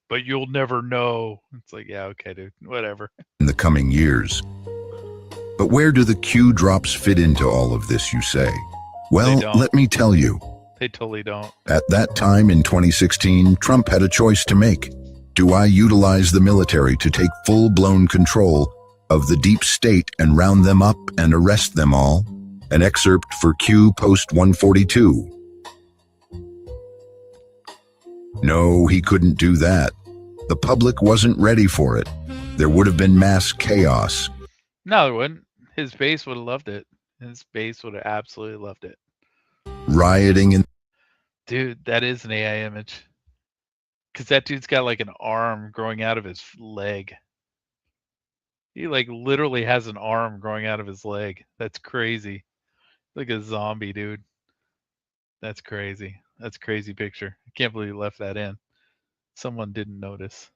but you'll never know. It's like, yeah, okay, dude, whatever. In the coming years. But where do the Q drops fit into all of this, you say? Well, don't. let me tell you. They totally don't. At that time in 2016, Trump had a choice to make. Do I utilize the military to take full-blown control of the deep state and round them up and arrest them all? An excerpt for Q Post 142. No, he couldn't do that. The public wasn't ready for it. There would have been mass chaos. No, there wouldn't. His base would have loved it. His base would have absolutely loved it. Rioting in Dude, that is an AI image. Because that dude's got like an arm growing out of his leg. He like literally has an arm growing out of his leg. That's crazy. Like a zombie, dude. That's crazy. That's a crazy picture. I can't believe you left that in. Someone didn't notice.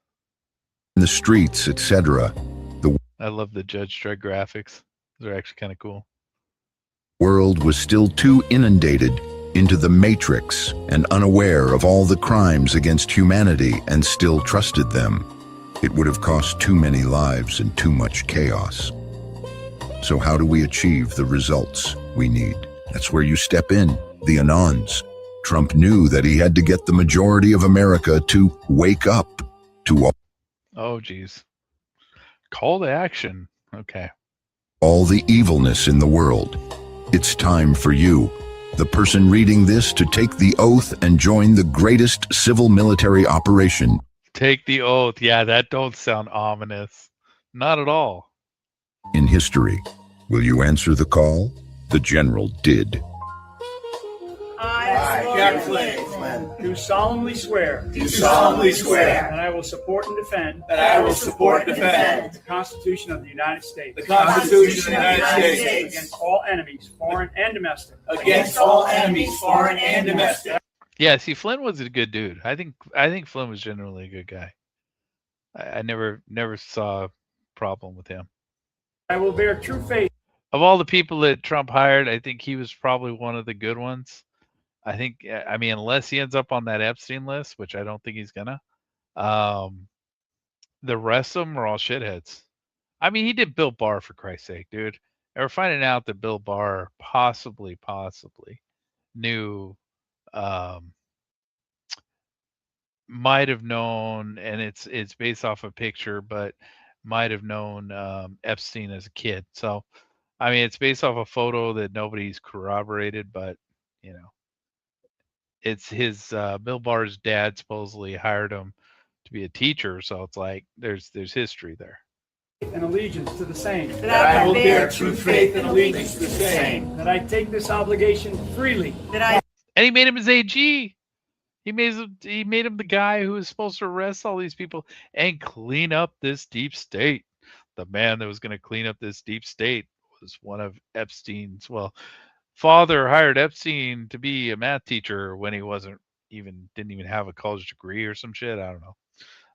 the streets, etc. I love the Judge Dredd graphics. They're actually kind of cool. World was still too inundated into the matrix and unaware of all the crimes against humanity and still trusted them. It would have cost too many lives and too much chaos. So how do we achieve the results we need? That's where you step in, the Anons. Trump knew that he had to get the majority of America to wake up to Oh, geez. Call to action. Okay. all the evilness in the world. It's time for you, the person reading this, to take the oath and join the greatest civil military operation Take the oath. Yeah, that don't sound ominous. Not at all. in history. Will you answer the call? The general did. I, Jack Flynn, do solemnly swear swear that I will support and defend that I will support and defend the Constitution of the United States the Constitution of the United States against all enemies, foreign and domestic. against all enemies, foreign and domestic. Yeah, see, Flynn was a good dude. I think Flynn was generally a good guy. I never saw a problem with him. I will bear true faith Of all the people that Trump hired, I think he was probably one of the good ones. I think, I mean, unless he ends up on that Epstein list, which I don't think he's gonna, the rest of them are all shitheads. I mean, he did Bill Barr, for Christ's sake, dude. And we're finding out that Bill Barr possibly knew, might have known, and it's based off a picture, but might have known Epstein as a kid. So, I mean, it's based off a photo that nobody's corroborated, but you know, it's his Bill Barr's dad supposedly hired him to be a teacher. So it's like there's history there. and allegiance to the same, That I will bear true faith and allegiance to the same. that I take this obligation freely, And he made him his AG. He made him the guy who was supposed to arrest all these people and clean up this deep state. The man that was going to clean up this deep state was one of Epstein's. Well, father hired Epstein to be a math teacher when he didn't even have a college degree or some shit. I don't know.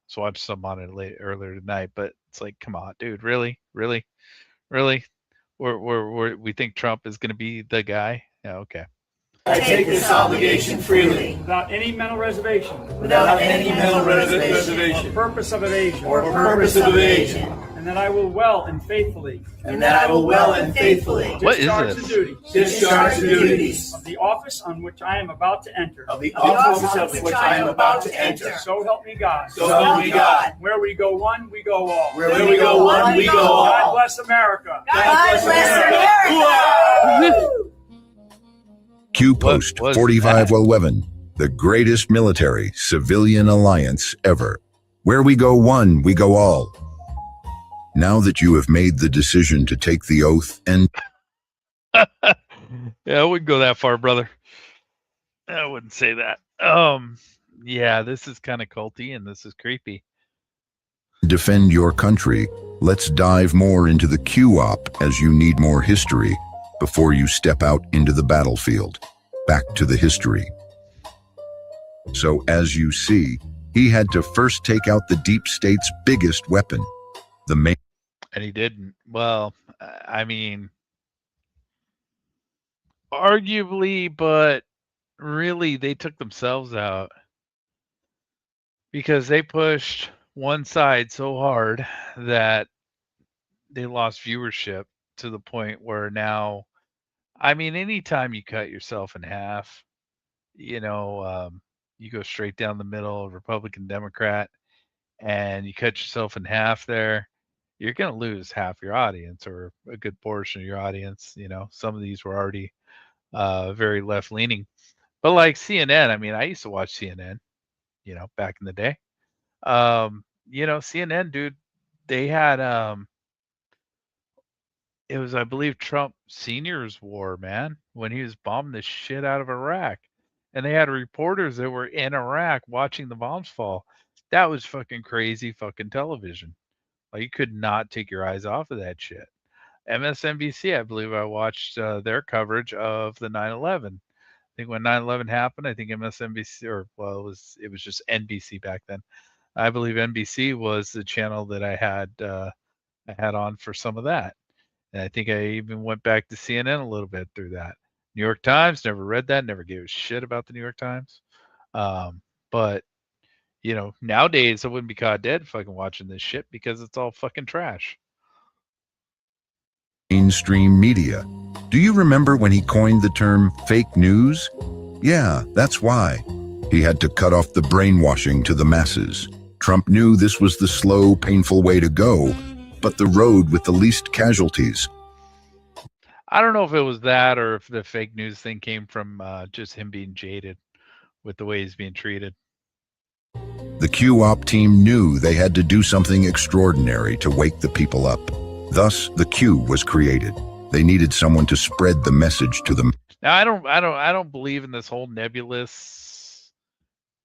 So I watched some on it earlier tonight, but it's like, come on, dude, really? We think Trump is going to be the guy? Yeah, okay. I take this obligation freely, without any mental reservation without any mental or reservation purpose of evasion, or purpose of evasion, and and that I will well and faithfully and that I will well and faithfully What is discharge this? the duties discharge the duties of the office on which I am about to enter. of the office of which I am about to enter. So help me God. So help me God. Where we go one, we go all. Where we go one, we go God all. bless America. God bless America. Q Post was 4511, the greatest military civilian alliance ever. Where we go one, we go all. Now that you have made the decision to take the oath and Yeah, I wouldn't go that far, brother. I wouldn't say that. Yeah, this is kind of culty and this is creepy. defend your country, let's dive more into the Q-op as you need more history before you step out into the battlefield. Back to the history. So as you see, he had to first take out the deep state's biggest weapon, the main And he didn't. Well, I mean, arguably, but really they took themselves out because they pushed one side so hard that they lost viewership to the point where now, I mean, anytime you cut yourself in half, you know, you go straight down the middle, Republican, Democrat, and you cut yourself in half there, you're going to lose half your audience or a good portion of your audience. You know, some of these were already very left leaning, but like CNN, I mean, I used to watch CNN, you know, back in the day. You know, CNN, dude, they had, it was, I believe, Trump Senior's war, man, when he was bombing the shit out of Iraq. And they had reporters that were in Iraq watching the bombs fall. That was fucking crazy fucking television. Like, you could not take your eyes off of that shit. MSNBC, I believe I watched their coverage of the 9/11. I think when 9/11 happened, I think MSNBC, or well, it was just NBC back then. I believe NBC was the channel that I had on for some of that. And I think I even went back to CNN a little bit through that. New York Times, never read that, never gave a shit about the New York Times. But you know, nowadays I wouldn't be caught dead fucking watching this shit because it's all fucking trash. mainstream media. Do you remember when he coined the term fake news? Yeah, that's why. He had to cut off the brainwashing to the masses. Trump knew this was the slow, painful way to go, but the road with the least casualties. I don't know if it was that or if the fake news thing came from just him being jaded with the way he's being treated. The Q-op team knew they had to do something extraordinary to wake the people up. Thus, the Q was created. They needed someone to spread the message to them. Now, I don't believe in this whole nebulous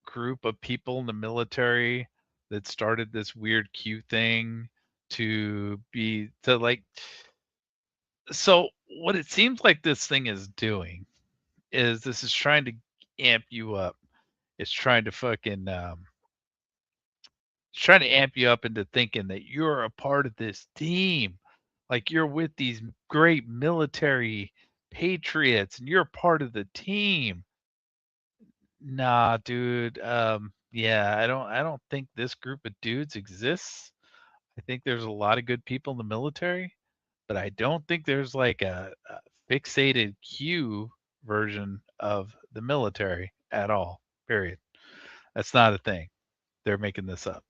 group of people in the military that started this weird Q thing so what it seems like this thing is doing is this is trying to amp you up. It's trying to fucking it's trying to amp you up into thinking that you're a part of this team. Like you're with these great military patriots and you're part of the team. Nah, dude. Yeah, I don't think this group of dudes exists. I think there's a lot of good people in the military, but I don't think there's like a fixated Q version of the military at all. Period. That's not a thing. They're making this up.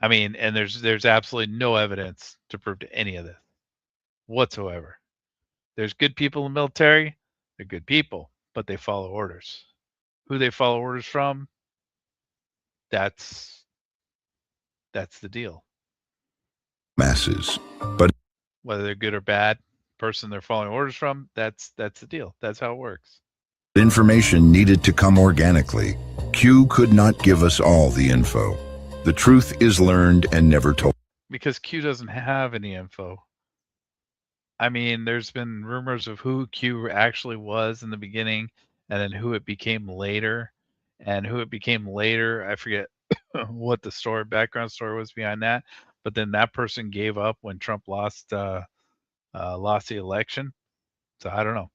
I mean, and there's absolutely no evidence to prove to any of this whatsoever. There's good people in the military. They're good people, but they follow orders. Who they follow orders from, that's the deal. Masses. But Whether they're good or bad, person they're following orders from, that's the deal. That's how it works. information needed to come organically. Q could not give us all the info. The truth is learned and never told. Because Q doesn't have any info. I mean, there's been rumors of who Q actually was in the beginning and then who it became later. And who it became later, I forget what the background story was behind that. But then that person gave up when Trump lost the election. So I don't know.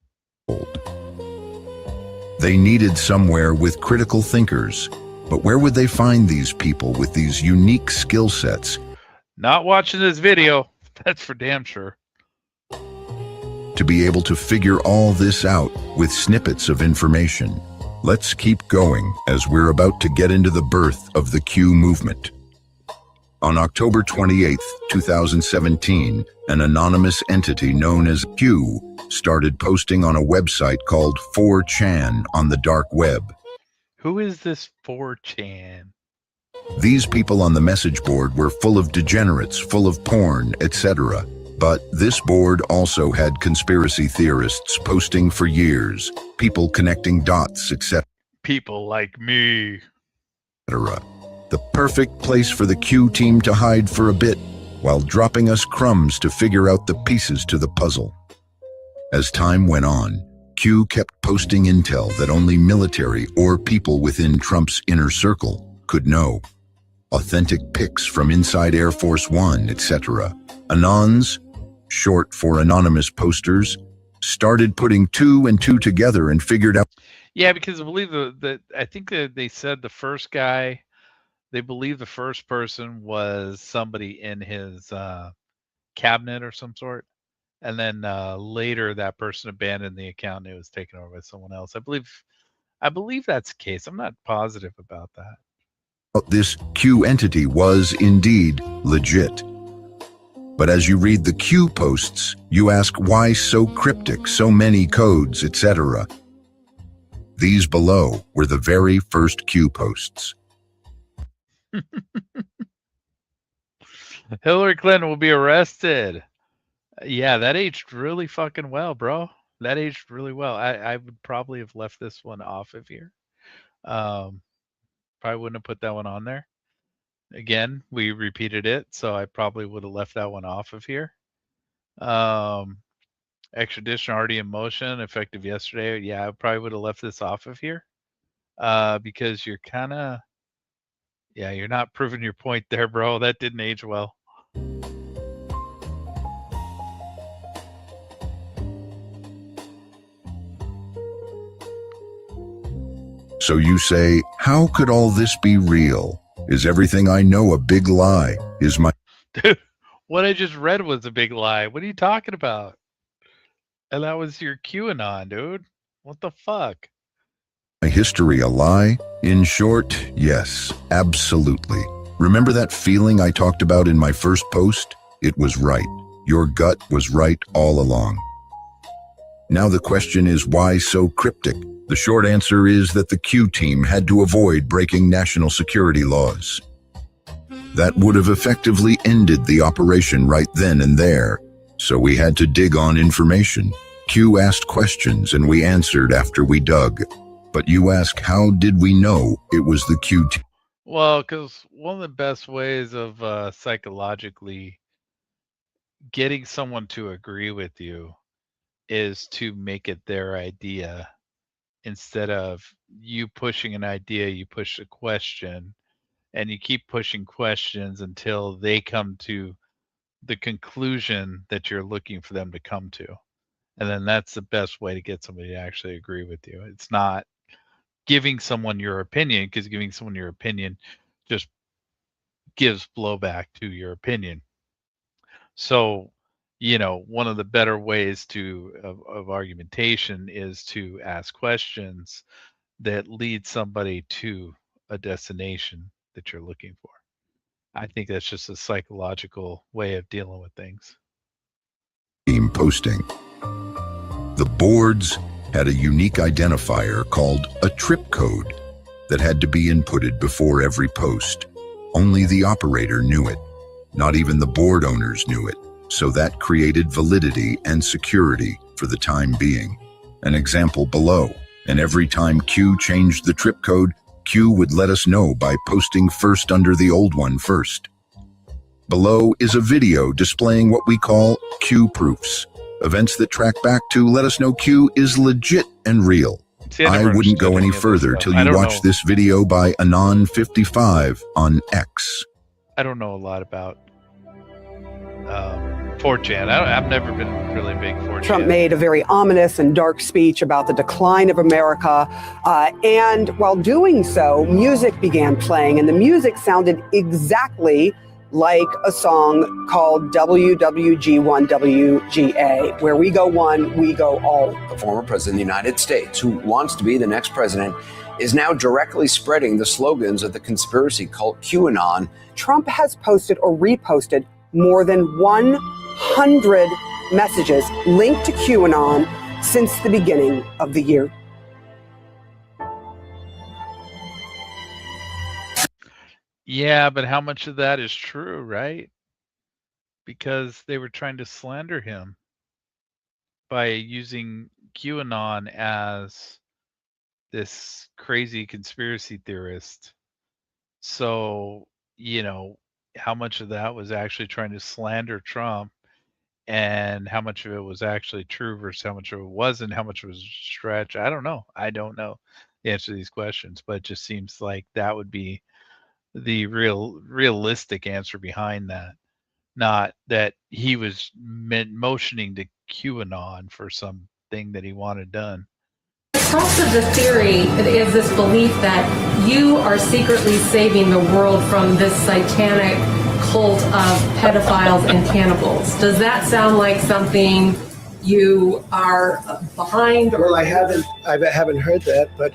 They needed somewhere with critical thinkers. But where would they find these people with these unique skill sets? Not watching this video. That's for damn sure. To be able to figure all this out with snippets of information, let's keep going as we're about to get into the birth of the Q movement. On October 28, 2017, an anonymous entity known as Q started posting on a website called 4chan on the dark web. Who is this 4chan? These people on the message board were full of degenerates, full of porn, etc. But this board also had conspiracy theorists posting for years, people connecting dots, etc. People like me. The perfect place for the Q team to hide for a bit, while dropping us crumbs to figure out the pieces to the puzzle. As time went on, Q kept posting intel that only military or people within Trump's inner circle could know. Authentic pics from inside Air Force One, etc. Anons, short for anonymous posters, started putting 2 and 2 together and figured out. Yeah, because I believe I think that they said the first guy, they believe the first person was somebody in his cabinet or some sort. And then later that person abandoned the account and it was taken over by someone else. I believe that's the case. I'm not positive about that. This Q entity was indeed legit. But as you read the Q posts, you ask why so cryptic, so many codes, etc. These below were the very first Q posts. Hillary Clinton will be arrested. Yeah, that aged really fucking well, bro. That aged really well. I would probably have left this one off of here. Probably wouldn't have put that one on there. Again, we repeated it, so I probably would have left that one off of here. Extradition already in motion, effective yesterday. Yeah, I probably would have left this off of here. Because you're kind of, yeah, you're not proving your point there, bro. That didn't age well. So you say, how could all this be real? Is everything I know a big lie? Is my Dude, what I just read was a big lie. What are you talking about? And that was your QAnon, dude. What the fuck? history a lie? In short, yes, absolutely. Remember that feeling I talked about in my first post? It was right. Your gut was right all along. Now the question is, why so cryptic? The short answer is that the Q team had to avoid breaking national security laws. That would have effectively ended the operation right then and there, so we had to dig on information. Q asked questions and we answered after we dug. But you ask, how did we know it was the Q team? Well, because one of the best ways of psychologically getting someone to agree with you is to make it their idea. Instead of you pushing an idea, you push a question, and you keep pushing questions until they come to the conclusion that you're looking for them to come to. And then that's the best way to get somebody to actually agree with you. It's not giving someone your opinion, because giving someone your opinion just gives blowback to your opinion. So, you know, one of the better ways of argumentation is to ask questions that lead somebody to a destination that you're looking for. I think that's just a psychological way of dealing with things. Team posting. The boards had a unique identifier called a trip code that had to be inputted before every post. Only the operator knew it. Not even the board owners knew it. So that created validity and security for the time being. An example below, and every time Q changed the trip code, Q would let us know by posting first under the old one first. Below is a video displaying what we call Q proofs, events that track back to let us know Q is legit and real. See, I never wouldn't go understood any any of this further stuff. till I you don't watch know. this video by Anon55 on X. I don't know a lot about 4chan. I've never been really big 4chan. Trump made a very ominous and dark speech about the decline of America. And while doing so, music began playing, and the music sounded exactly like a song called WWG1WGA, where we go one, we go all. The former president of the United States, who wants to be the next president, is now directly spreading the slogans of the conspiracy cult QAnon. Trump has posted or reposted more than 100 messages linked to QAnon since the beginning of the year. Yeah, but how much of that is true, right? Because they were trying to slander him by using QAnon as this crazy conspiracy theorist. So, how much of that was actually trying to slander Trump, and how much of it was actually true versus how much of it wasn't, how much was a stretch? I don't know. I don't know the answer to these questions, but it just seems like that would be the realistic answer behind that, not that he was motioning to QAnon for something that he wanted done. The crux of the theory is this belief that you are secretly saving the world from this satanic cult of pedophiles and cannibals. Does that sound like something you are behind? Well, I haven't heard that, but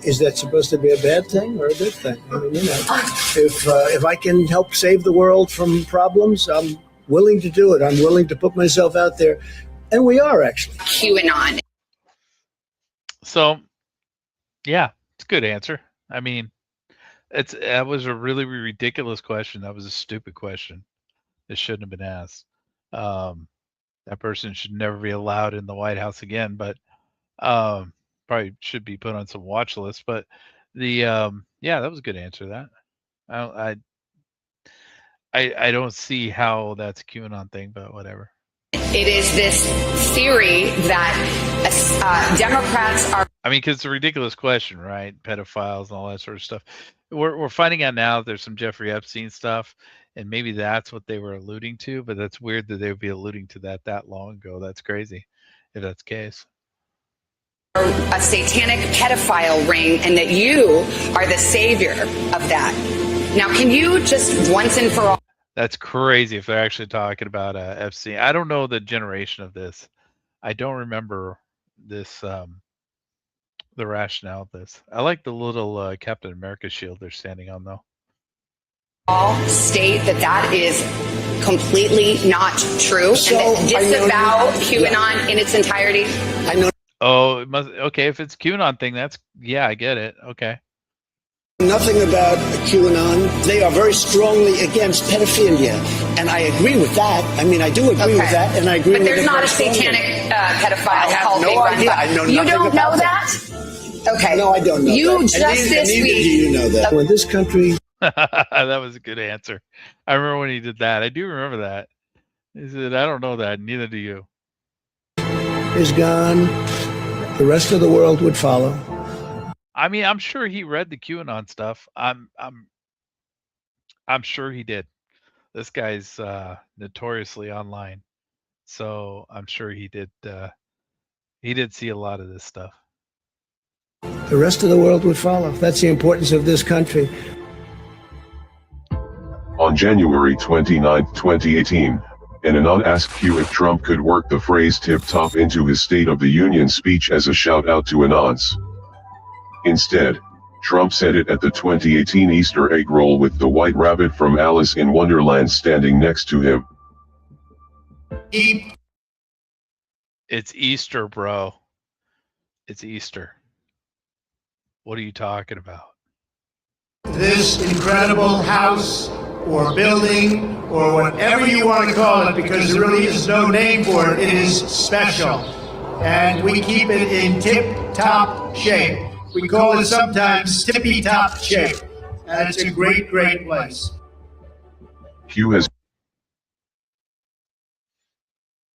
is that supposed to be a bad thing or a good thing? I mean, if I can help save the world from problems, I'm willing to do it. I'm willing to put myself out there, and we are actually. QAnon. So, yeah, it's a good answer. I mean, that was a really ridiculous question. That was a stupid question. It shouldn't have been asked. That person should never be allowed in the White House again, but probably should be put on some watch lists. But yeah, that was a good answer to that. I don't see how that's a QAnon thing, but whatever. It is this theory that Democrats are. I mean, because it's a ridiculous question, right? Pedophiles and all that sort of stuff. We're finding out now that there's some Jeffrey Epstein stuff, and maybe that's what they were alluding to. But that's weird that they would be alluding to that long ago. That's crazy, if that's the case. A satanic pedophile ring, and that you are the savior of that. Now, can you just once and for all? That's crazy if they're actually talking about Epstein. I don't know the generation of this. I don't remember this, the rationale of this. I like the little Captain America shield they're standing on, though. All state that is completely not true, So, and that disavow QAnon in its entirety. I know Oh, it must. Okay, if it's QAnon thing, I get it. Okay. nothing about QAnon. They are very strongly against pedophilia, and I agree with that. I mean, I do agree with that, and I agree But with there's it not a very strongly. satanic pedophile I have cult no being run idea. by- I know You nothing don't about know that. that? Okay. No, I don't know You that. just and this neither week. do you know that. When this country That was a good answer. I remember when he did that. I do remember that. He said, I don't know that. Neither do you. is gone, the rest of the world would follow. I mean, I'm sure he read the QAnon stuff. I'm sure he did. This guy's notoriously online, so I'm sure he did. He did see a lot of this stuff. The rest of the world would follow. That's the importance of this country. On January 29, 2018, an Anon asked Q if Trump could work the phrase tip-top into his State of the Union speech as a shout-out to Anons. Instead, Trump said it at the 2018 Easter egg roll with the white rabbit from Alice in Wonderland standing next to him. It's Easter, bro. It's Easter. What are you talking about? This incredible house or building or whatever you want to call it, because there really is no name for it, it is special. And we keep it in tip-top shape. We call it sometimes tippy-top shape. And it's a great, great place. Q has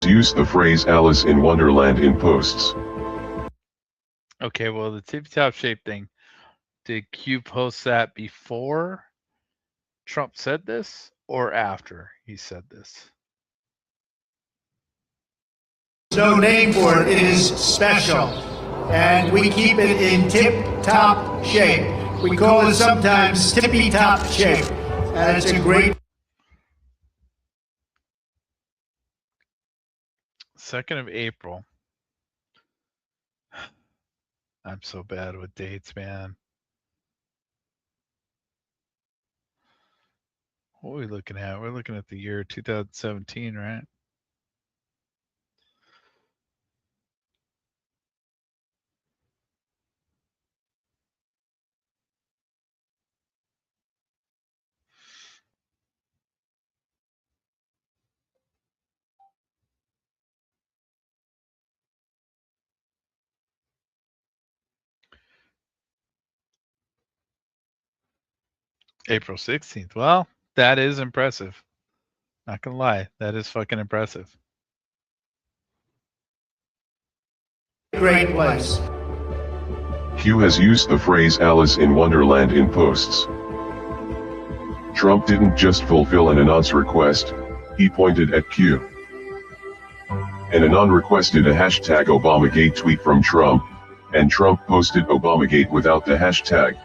used the phrase Alice in Wonderland in posts. Okay, well, the tippy-top shape thing. Did Q post that before Trump said this or after he said this? There's no name for it, it is special. And we keep it in tip-top shape. We call it sometimes tippy-top shape. and it's a great 2nd of April. I'm so bad with dates, man. What are we looking at? We're looking at the year 2017, right? April 16th. Well, that is impressive. Not gonna lie, that is fucking impressive. great place. Q has used the phrase Alice in Wonderland in posts. Trump didn't just fulfill an Anon's request, he pointed at Q. An Anon requested a hashtag Obamagate tweet from Trump, and Trump posted Obamagate without the hashtag.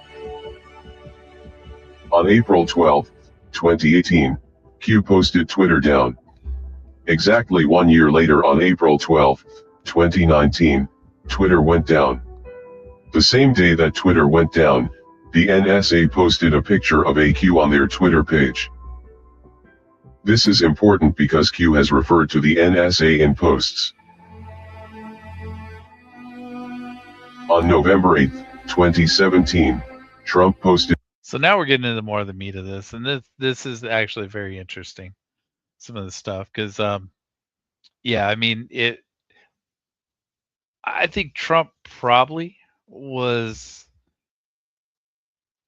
On April 12, 2018, Q posted Twitter down. Exactly 1 year later on April 12, 2019, Twitter went down. The same day that Twitter went down, the NSA posted a picture of a Q on their Twitter page. This is important because Q has referred to the NSA in posts. On November 8, 2017, Trump posted. So now we're getting into more of the meat of this, and this is actually very interesting. Some of the stuff, because yeah, I mean I think Trump probably was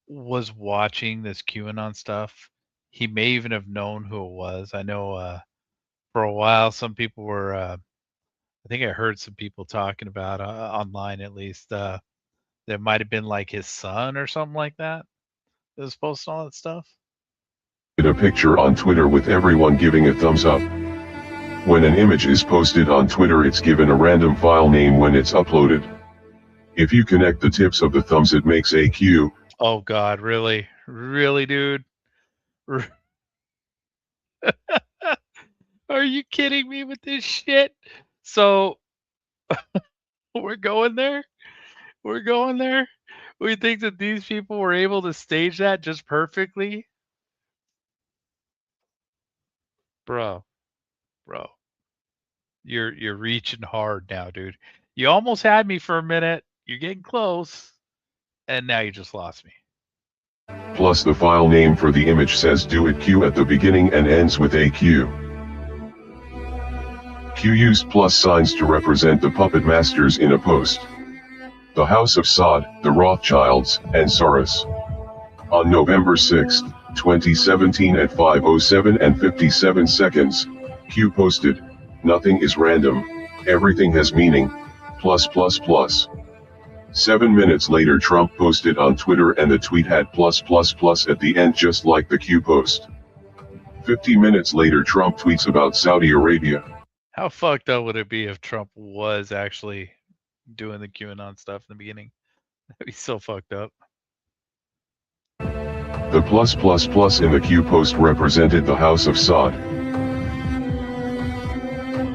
watching this QAnon stuff. He may even have known who it was. I know for a while some people were I think I heard some people talking about online, at least, that might have been like his son or something like that was posting all that stuff. A picture on Twitter with everyone giving a thumbs up. When an image is posted on Twitter, it's given a random file name when it's uploaded. If you connect the tips of the thumbs, it makes a Q. Oh God, really? Really, dude? Are you kidding me with this shit? So we're going there? We're going there? We think that these people were able to stage that just perfectly? Bro, you're reaching hard now, dude. You almost had me for a minute. You're getting close, and now you just lost me. Plus the file name for the image says do it Q at the beginning and ends with a Q. Q used plus signs to represent the puppet masters in a post. The House of Saud, the Rothschilds, and Soros. On November 6, 2017 at 5:07 and 57 seconds, Q posted, "Nothing is random, everything has meaning, plus plus plus." 7 minutes later Trump posted on Twitter and the tweet had plus plus plus at the end just like the Q post. 50 minutes later Trump tweets about Saudi Arabia. How fucked up would it be if Trump was actually doing the QAnon stuff in the beginning? That'd be so fucked up. The plus plus plus in the Q post represented the House of Saud.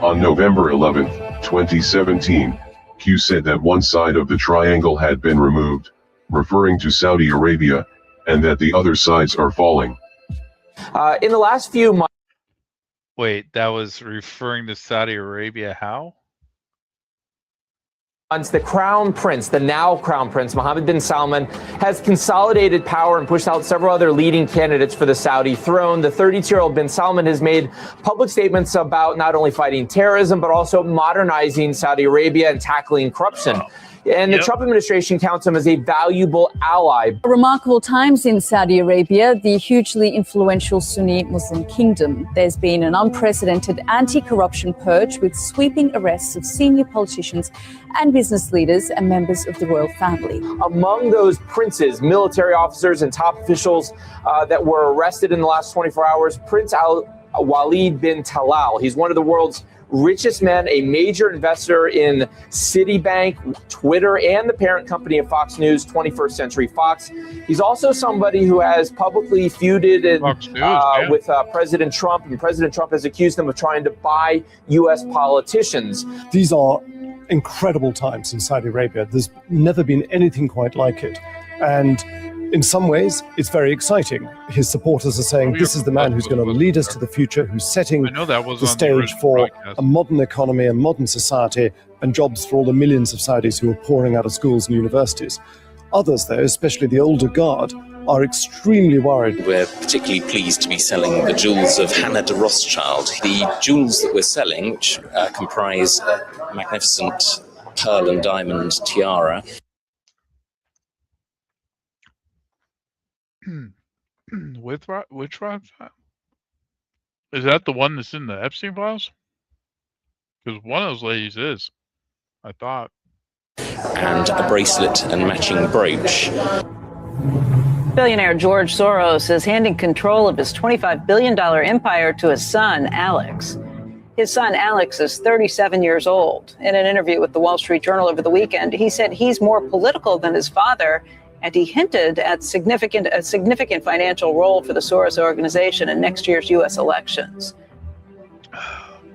On November 11, 2017, Q said that one side of the triangle had been removed, referring to Saudi Arabia, and that the other sides are falling. In the last few months. Wait, that was referring to Saudi Arabia how? The Crown Prince, the now Crown Prince, Mohammed bin Salman, has consolidated power and pushed out several other leading candidates for the Saudi throne. The 32-year-old bin Salman has made public statements about not only fighting terrorism, but also modernizing Saudi Arabia and tackling corruption. And the Trump administration counts him as a valuable ally. Remarkable times in Saudi Arabia, the hugely influential Sunni Muslim kingdom. There's been an unprecedented anti-corruption purge with sweeping arrests of senior politicians and business leaders and members of the royal family. Among those princes, military officers, and top officials that were arrested in the last 24 hours, Prince Walid bin Talal. He's one of the world's richest men, a major investor in Citibank, Twitter, and the parent company of Fox News, 21st Century Fox. He's also somebody who has publicly feuded with President Trump, and President Trump has accused him of trying to buy U.S. politicians. These are incredible times in Saudi Arabia. There's never been anything quite like it. And in some ways, it's very exciting. His supporters are saying this is the man who's going to lead us to the future, who's setting the stage for a modern economy, a modern society, and jobs for all the millions of Saudis who are pouring out of schools and universities. Others, though, especially the older guard, are extremely worried. We're particularly pleased to be selling the jewels of Hannah de Rothschild. The jewels that we're selling, which comprise a magnificent pearl and diamond tiara. Which Rothschild? Is that the one that's in the Epstein files? Because one of those ladies is, I thought. And a bracelet and matching brooch. Billionaire George Soros is handing control of his $25 billion empire to his son, Alex. His son, Alex, is 37 years old. In an interview with the Wall Street Journal over the weekend, he said he's more political than his father, and he hinted at a significant financial role for the Soros organization in next year's U.S. elections.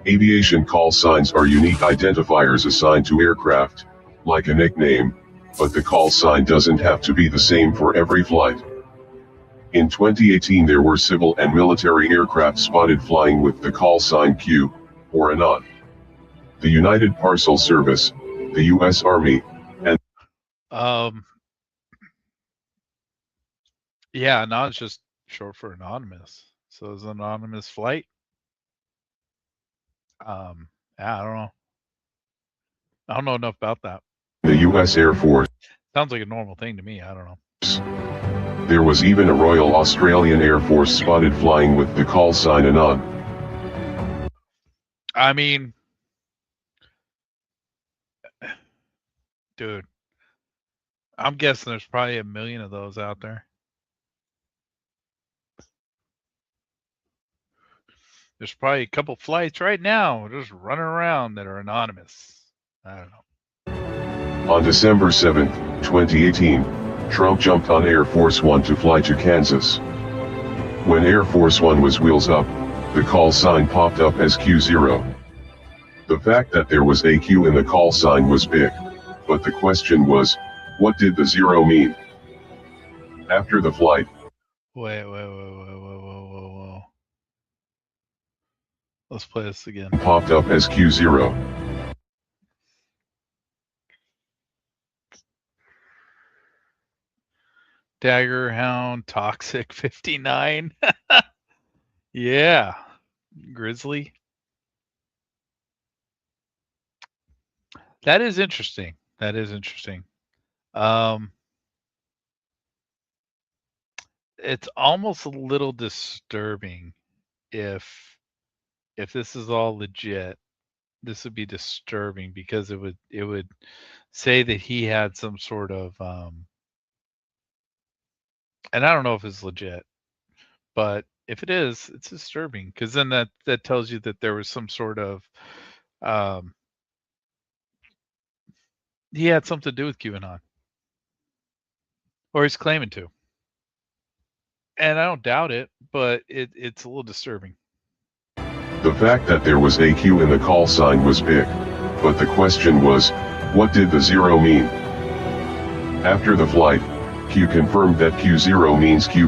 Aviation call signs are unique identifiers assigned to aircraft, like a nickname, but the call sign doesn't have to be the same for every flight. In 2018 there were civil and military aircraft spotted flying with the call sign Q, or Anon. The United Parcel Service, the U.S. Army, and yeah, Anon is just short for anonymous. So it's an anonymous flight. Yeah, I don't know. I don't know enough about that. the U.S. Air Force. Sounds like a normal thing to me. I don't know. There was even a Royal Australian Air Force spotted flying with the call sign Anon. I mean, dude, I'm guessing there's probably 1 million of those out there. There's probably a couple flights right now just running around that are anonymous. I don't know. On December 7, 2018, Trump jumped on Air Force One to fly to Kansas. When Air Force One was wheels up, the call sign popped up as Q0. The fact that there was a Q in the call sign was big, but the question was, what did the zero mean? After the flight, Whoa. Let's play this again. Popped up as Q0. Dagger Hound Toxic 59. Yeah. Grizzly. That is interesting. That is interesting. It's almost a little disturbing if this is all legit. This would be disturbing because it would say that he had some sort of and I don't know if it's legit, but if it is, it's disturbing because then that tells you that there was some sort of he had something to do with QAnon, or he's claiming to, and I don't doubt it, but it's a little disturbing. The fact that there was a Q in the call sign was big, but the question was, what did the zero mean? After the flight, Q confirmed that Q0 means Q+.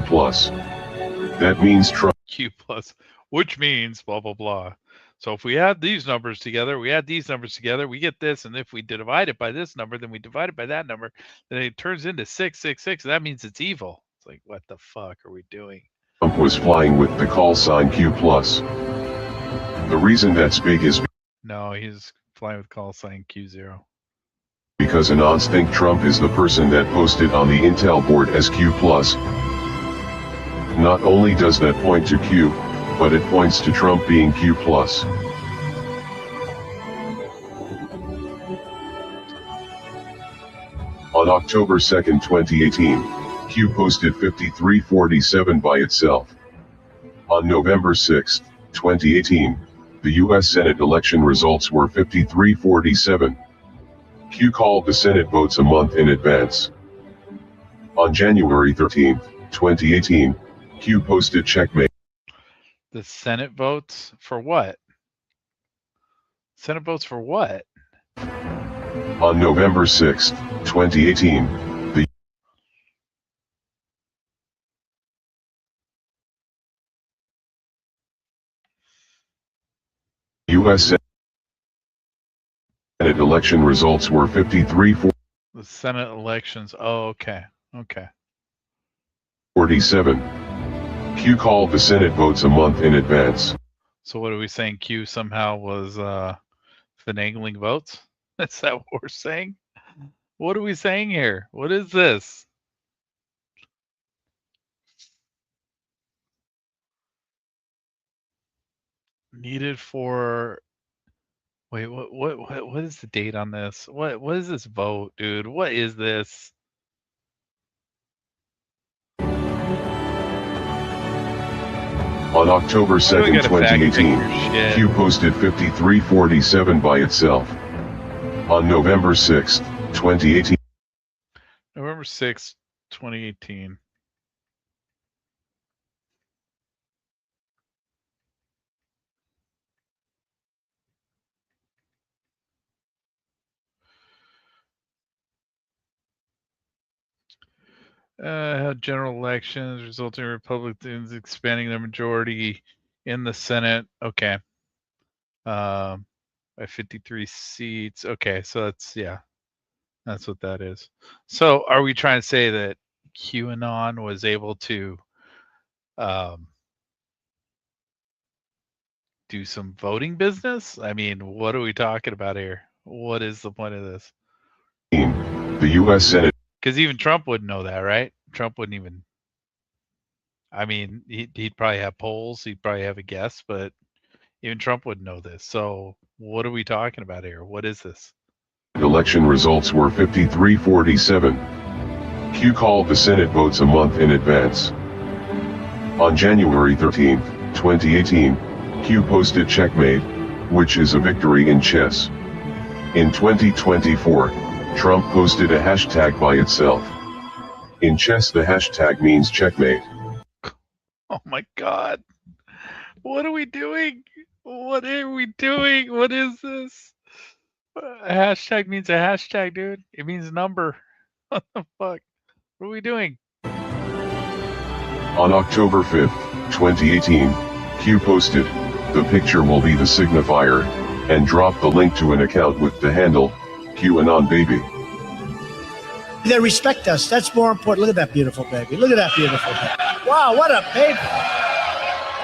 That means Trump. Q+, which means blah, blah, blah. So if we add these numbers together, we add these numbers together, we get this, and if we divide it by this number, then we divide it by that number, then it turns into 666. That means it's evil. It's like, what the fuck are we doing? Trump was flying with the call sign Q+. The reason that's big is No, he's flying with call sign Q0. because Anons think Trump is the person that posted on the Intel board as Q+. Not only does that point to Q, but it points to Trump being Q+. On October 2, 2018, Q posted 5347 by itself. On November 6, 2018, the U.S. Senate election results were 53-47. Q called the Senate votes a month in advance. On January 13, 2018, Q posted checkmate. The Senate votes for what? Senate votes for what? On November 6, 2018, the U.S. Senate election results were 53-47. The Senate elections. Oh, okay. Okay. Q called the Senate votes a month in advance. So what are we saying? Q somehow was finagling votes? Is that what we're saying? What are we saying here? What is this? Needed for wait, what is the date on this? What is this vote, dude? What is this? On October 2nd, 2018, Q posted 53-47 by itself. On November 6th, 2018. November 6th, 2018. General elections resulting in Republicans expanding their majority in the Senate. Okay. By 53 seats. Okay, so that's, yeah. That's what that is. So are we trying to say that QAnon was able to do some voting business? I mean, what are we talking about here? What is the point of this? The U.S. Senate. Because even Trump wouldn't know that, right? Trump wouldn't even. I mean, he'd probably have polls. He'd probably have a guess, but even Trump wouldn't know this. So what are we talking about here? What is this? Election results were 53-47. Q called the Senate votes a month in advance. On January 13, 2018, Q posted checkmate, which is a victory in chess. In 2024, Trump posted a hashtag by itself. In chess, the hashtag means checkmate. Oh my God. What are we doing? What are we doing? What is this? A hashtag means a hashtag, dude. It means number. What the fuck? What are we doing? On October 5th, 2018, Q posted, "The picture will be the signifier," and dropped the link to an account with the handle, QAnon Baby. They respect us. That's more important. Look at that beautiful baby. Look at that beautiful baby. Wow, what a baby.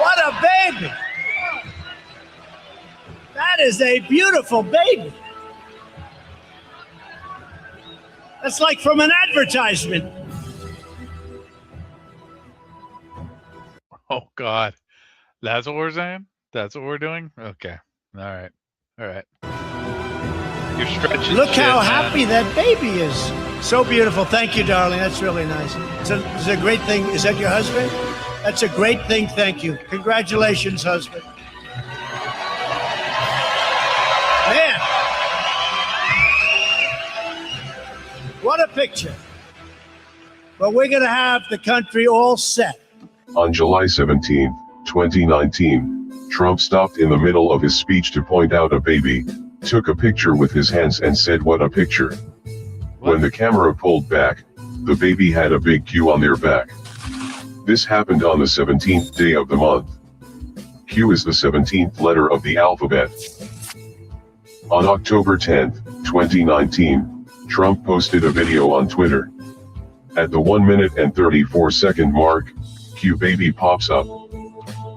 What a baby. That is a beautiful baby. That's like from an advertisement. Oh God. That's what we're saying? That's what we're doing? Okay. All right. All right. You're stretching. Look shit, how man. happy that baby is. So beautiful. Thank you, darling. That's really nice. It's a great thing. Is that your husband? That's a great thing. Thank you. Congratulations, husband. Man. What a picture. But we're going to have the country all set. On July 17, 2019, Trump stopped in the middle of his speech to point out a baby, took a picture with his hands and said, "What a picture." When the camera pulled back, the baby had a big Q on their back. This happened on the 17th day of the month. Q is the 17th letter of the alphabet. On October 10, 2019, Trump posted a video on Twitter. At the 1 minute and 34 second mark, Q baby pops up.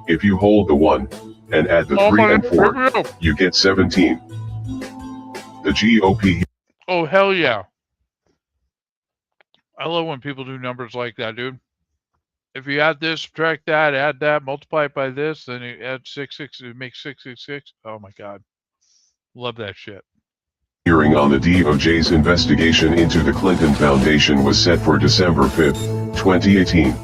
If you hold the 1 and add the 3 and 4, you get 17. The GOP. Oh, hell yeah. I love when people do numbers like that, dude. If you add this, subtract that, add that, multiply it by this, then you add 6, it makes 666. Oh my God. Love that shit. Hearing on the DOJ's investigation into the Clinton Foundation was set for December 5, 2018.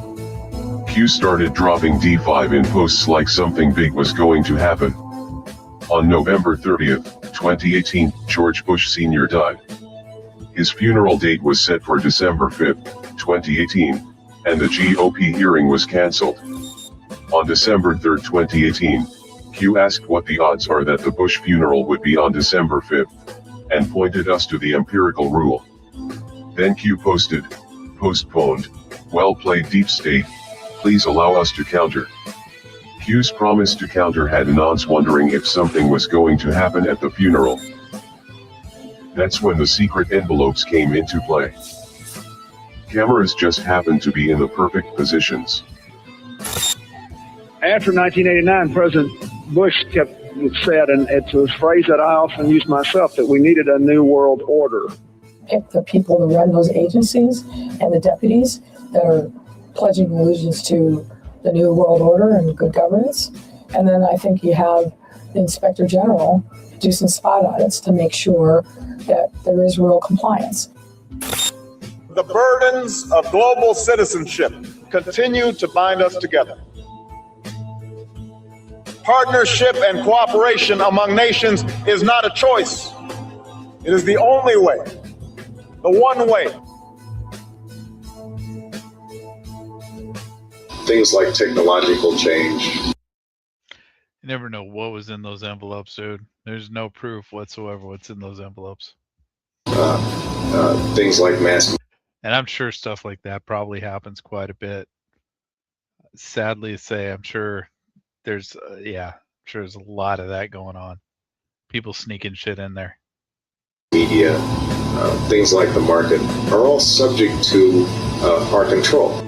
Q started dropping D5 in posts like something big was going to happen. On November 30th, 2018, George Bush Sr. died. His funeral date was set for December 5th, 2018, and the GOP hearing was cancelled. On December 3rd, 2018, Q asked what the odds are that the Bush funeral would be on December 5th, and pointed us to the empirical rule. Then Q posted, "Postponed. Well played, Deep State. Please allow us to counter." Q's promise to counter had Anons wondering if something was going to happen at the funeral. That's when the secret envelopes came into play. Cameras just happened to be in the perfect positions. After 1989, President Bush said, and it's a phrase that I often use myself, that we needed a new world order. Pick the people to run those agencies and the deputies that are pledging allegiance to the new world order and good governance. And then I think you have the Inspector General do some spot audits to make sure that there is real compliance. The burdens of global citizenship continue to bind us together. Partnership and cooperation among nations is not a choice. It is the only way, the one way. Things like technological change. You never know what was in those envelopes, dude. There's no proof whatsoever what's in those envelopes. Things like mass. And I'm sure stuff like that probably happens quite a bit. Sadly to say, I'm sure there's, I'm sure there's a lot of that going on. People sneaking shit in there. Media, things like the market are all subject to our control.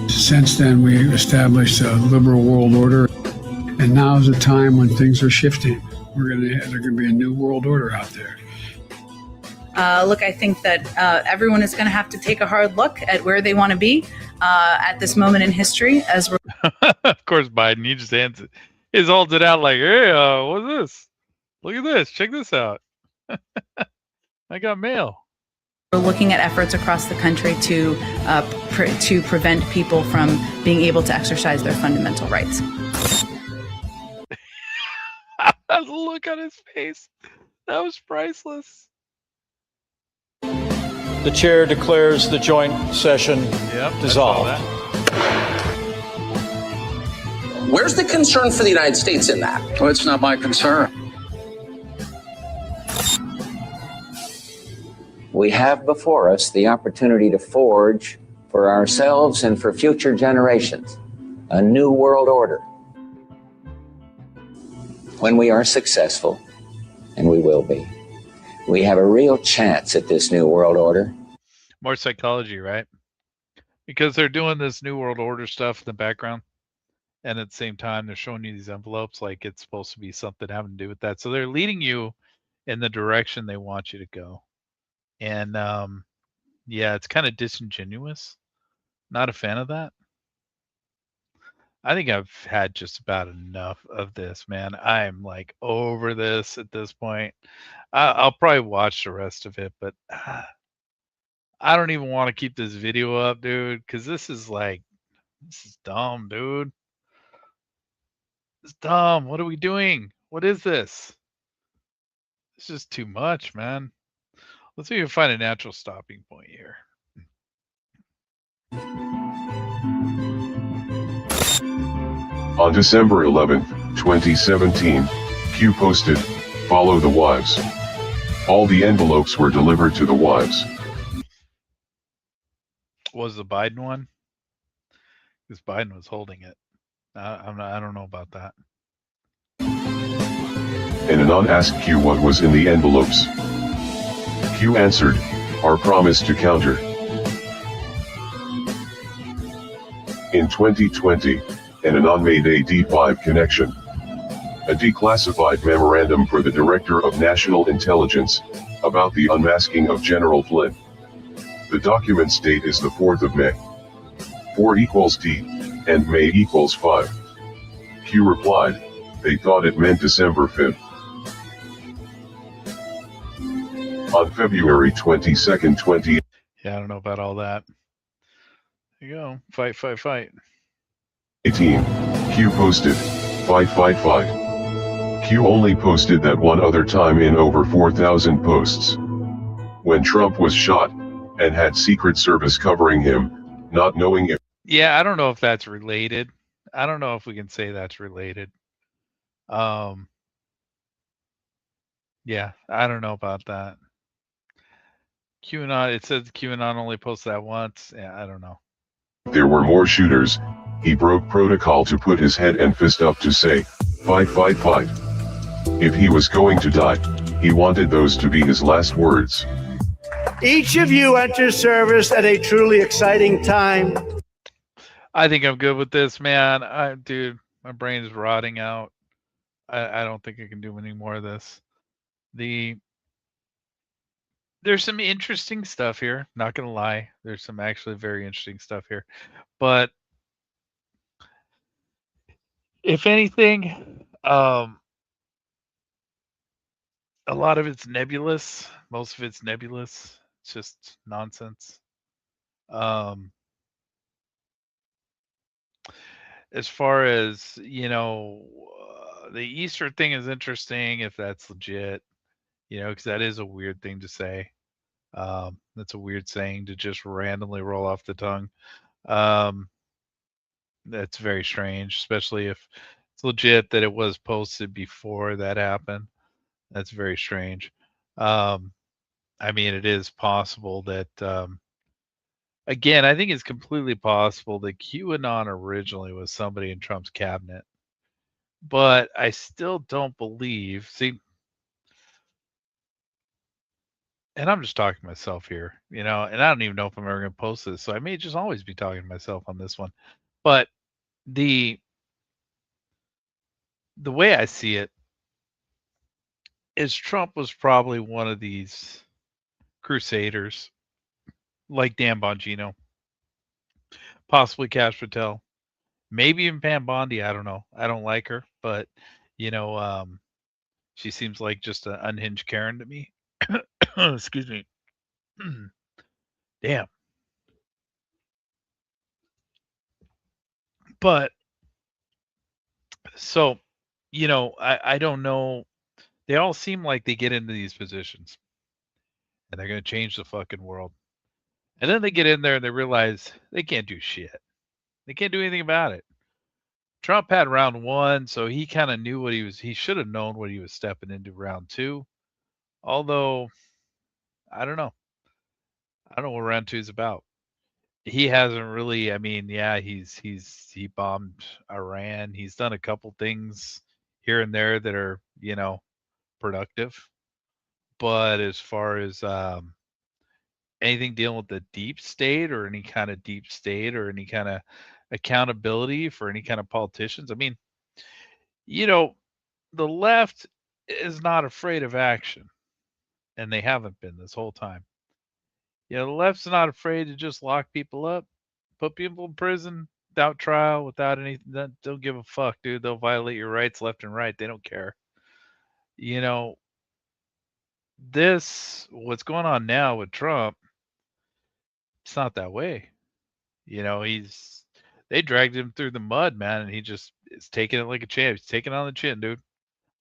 Since then, we established a liberal world order, and now is a time when things are shifting. There's going to be a new world order out there. Look, I think that everyone is going to have to take a hard look at where they want to be at this moment in history. As we're Of course, Biden, he just hands it. He's holds it out like, hey, what's this? Look at this. Check this out. I got mail. We're looking at efforts across the country to prevent people from being able to exercise their fundamental rights. The look on his face. That was priceless. The chair declares the joint session dissolved. Where's the concern for the United States in that? Well, it's not my concern. We have before us the opportunity to forge for ourselves and for future generations a new world order. When we are successful, and we will be, we have a real chance at this new world order. More psychology, right? Because they're doing this new world order stuff in the background, and at the same time they're showing you these envelopes like it's supposed to be something having to do with that. So they're leading you in the direction they want you to go. And it's kind of disingenuous. Not a fan of that. I think I've had just about enough of this, man. I'm like over this at this point. I'll probably watch the rest of it, but I don't even want to keep this video up, dude, because this is dumb, dude. It's dumb. What are we doing? What is this? It's just too much, man. Let's see if we can find a natural stopping point here. On December 11th, 2017, Q posted, "Follow the wives." All the envelopes were delivered to the wives. Was the Biden one? Because Biden was holding it. I don't know about that. And Anon asked Q what was in the envelopes. Q answered, "Our promise to counter." In 2020, Anon made a D5 connection. A declassified memorandum for the Director of National Intelligence, about the unmasking of General Flynn. The document's date is the 4th of May. 4 equals D, and May equals 5. Q replied, they thought it meant December 5th. On February 22nd, Yeah, I don't know about all that. There you go. Fight, fight, fight. 18. Q posted, fight, fight, fight. Q only posted that one other time in over 4,000 posts. When Trump was shot, and had Secret Service covering him, not knowing if... Yeah, I don't know if that's related. I don't know if we can say that's related. Yeah, I don't know about that. QAnon, it says QAnon only posts that once. Yeah, I don't know. There were more shooters. He broke protocol to put his head and fist up to say, fight, fight, fight. If he was going to die, he wanted those to be his last words. Each of you enters service at a truly exciting time. I think I'm good with this, man. Dude, my brain is rotting out. I don't think I can do any more of this. There's some interesting stuff here. Not gonna lie, there's some actually very interesting stuff here. But if anything, a lot of it's nebulous. Most of it's nebulous. It's just nonsense. As far as, the Easter thing is interesting if that's legit, because that is a weird thing to say. That's a weird saying to just randomly roll off the tongue. That's very strange, especially if it's legit that it was posted before that happened. That's very strange. I mean, it is possible that, again, I think it's completely possible that QAnon originally was somebody in Trump's cabinet. But I still don't believe, see, and I'm just talking to myself here, and I don't even know if I'm ever going to post this, so I may just always be talking to myself on this one. But the way I see it is Trump was probably one of these crusaders, like Dan Bongino, possibly Kash Patel, maybe even Pam Bondi. I don't know. I don't like her, but she seems like just an unhinged Karen to me. Excuse me. Damn. But so, I don't know. They all seem like they get into these positions and they're going to change the fucking world. And then they get in there and they realize they can't do shit. They can't do anything about it. Trump had round one, so he kind of knew he should have known what he was stepping into round two. Although, I don't know. I don't know what round two is about. He hasn't really, I mean, yeah, he bombed Iran. He's done a couple things here and there that are, productive. But as far as anything dealing with the deep state or any kind of deep state or any kind of accountability for any kind of politicians, I mean, the left is not afraid of action, and they haven't been this whole time. The left's not afraid to just lock people up, put people in prison without trial, without anything. Don't give a fuck, dude. They'll violate your rights left and right. They don't care. What's going on now with Trump, it's not that way. They dragged him through the mud, man, and he just is taking it like a champ. He's taking it on the chin, dude.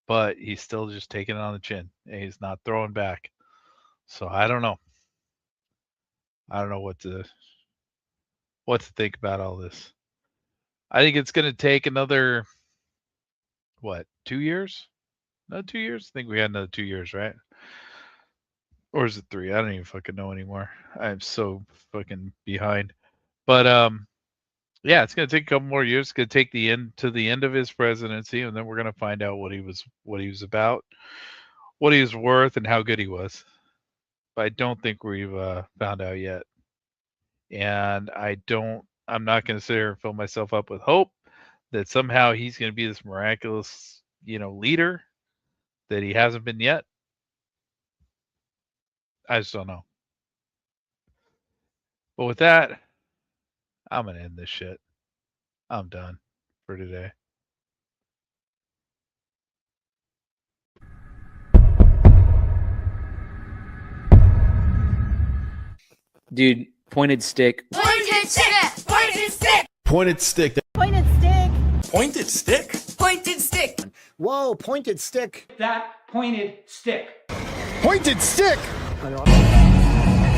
But he's still just taking it on the chin, and he's not throwing back. So I don't know. I don't know what to think about all this. I think it's going to take another, 2 years? No, 2 years? I think we got another 2 years, right? Or is it 3? I don't even fucking know anymore. I'm so fucking behind. But yeah, it's going to take a couple more years. It's going to take the end of his presidency, and then we're going to find out what he was about, what he was worth, and how good he was. But I don't think we've found out yet. And I'm not going to sit here and fill myself up with hope that somehow he's going to be this miraculous, leader that he hasn't been yet. I just don't know. But with that, I'm going to end this shit. I'm done for today. Dude, pointed stick. Pointed stick! Pointed stick! Pointed stick. Pointed stick! Pointed stick? Pointed stick! Whoa, pointed stick. That pointed stick. Pointed stick!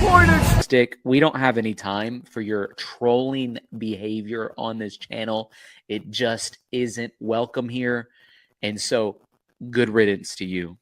Pointed stick. We don't have any time for your trolling behavior on this channel. It just isn't welcome here. And so, good riddance to you.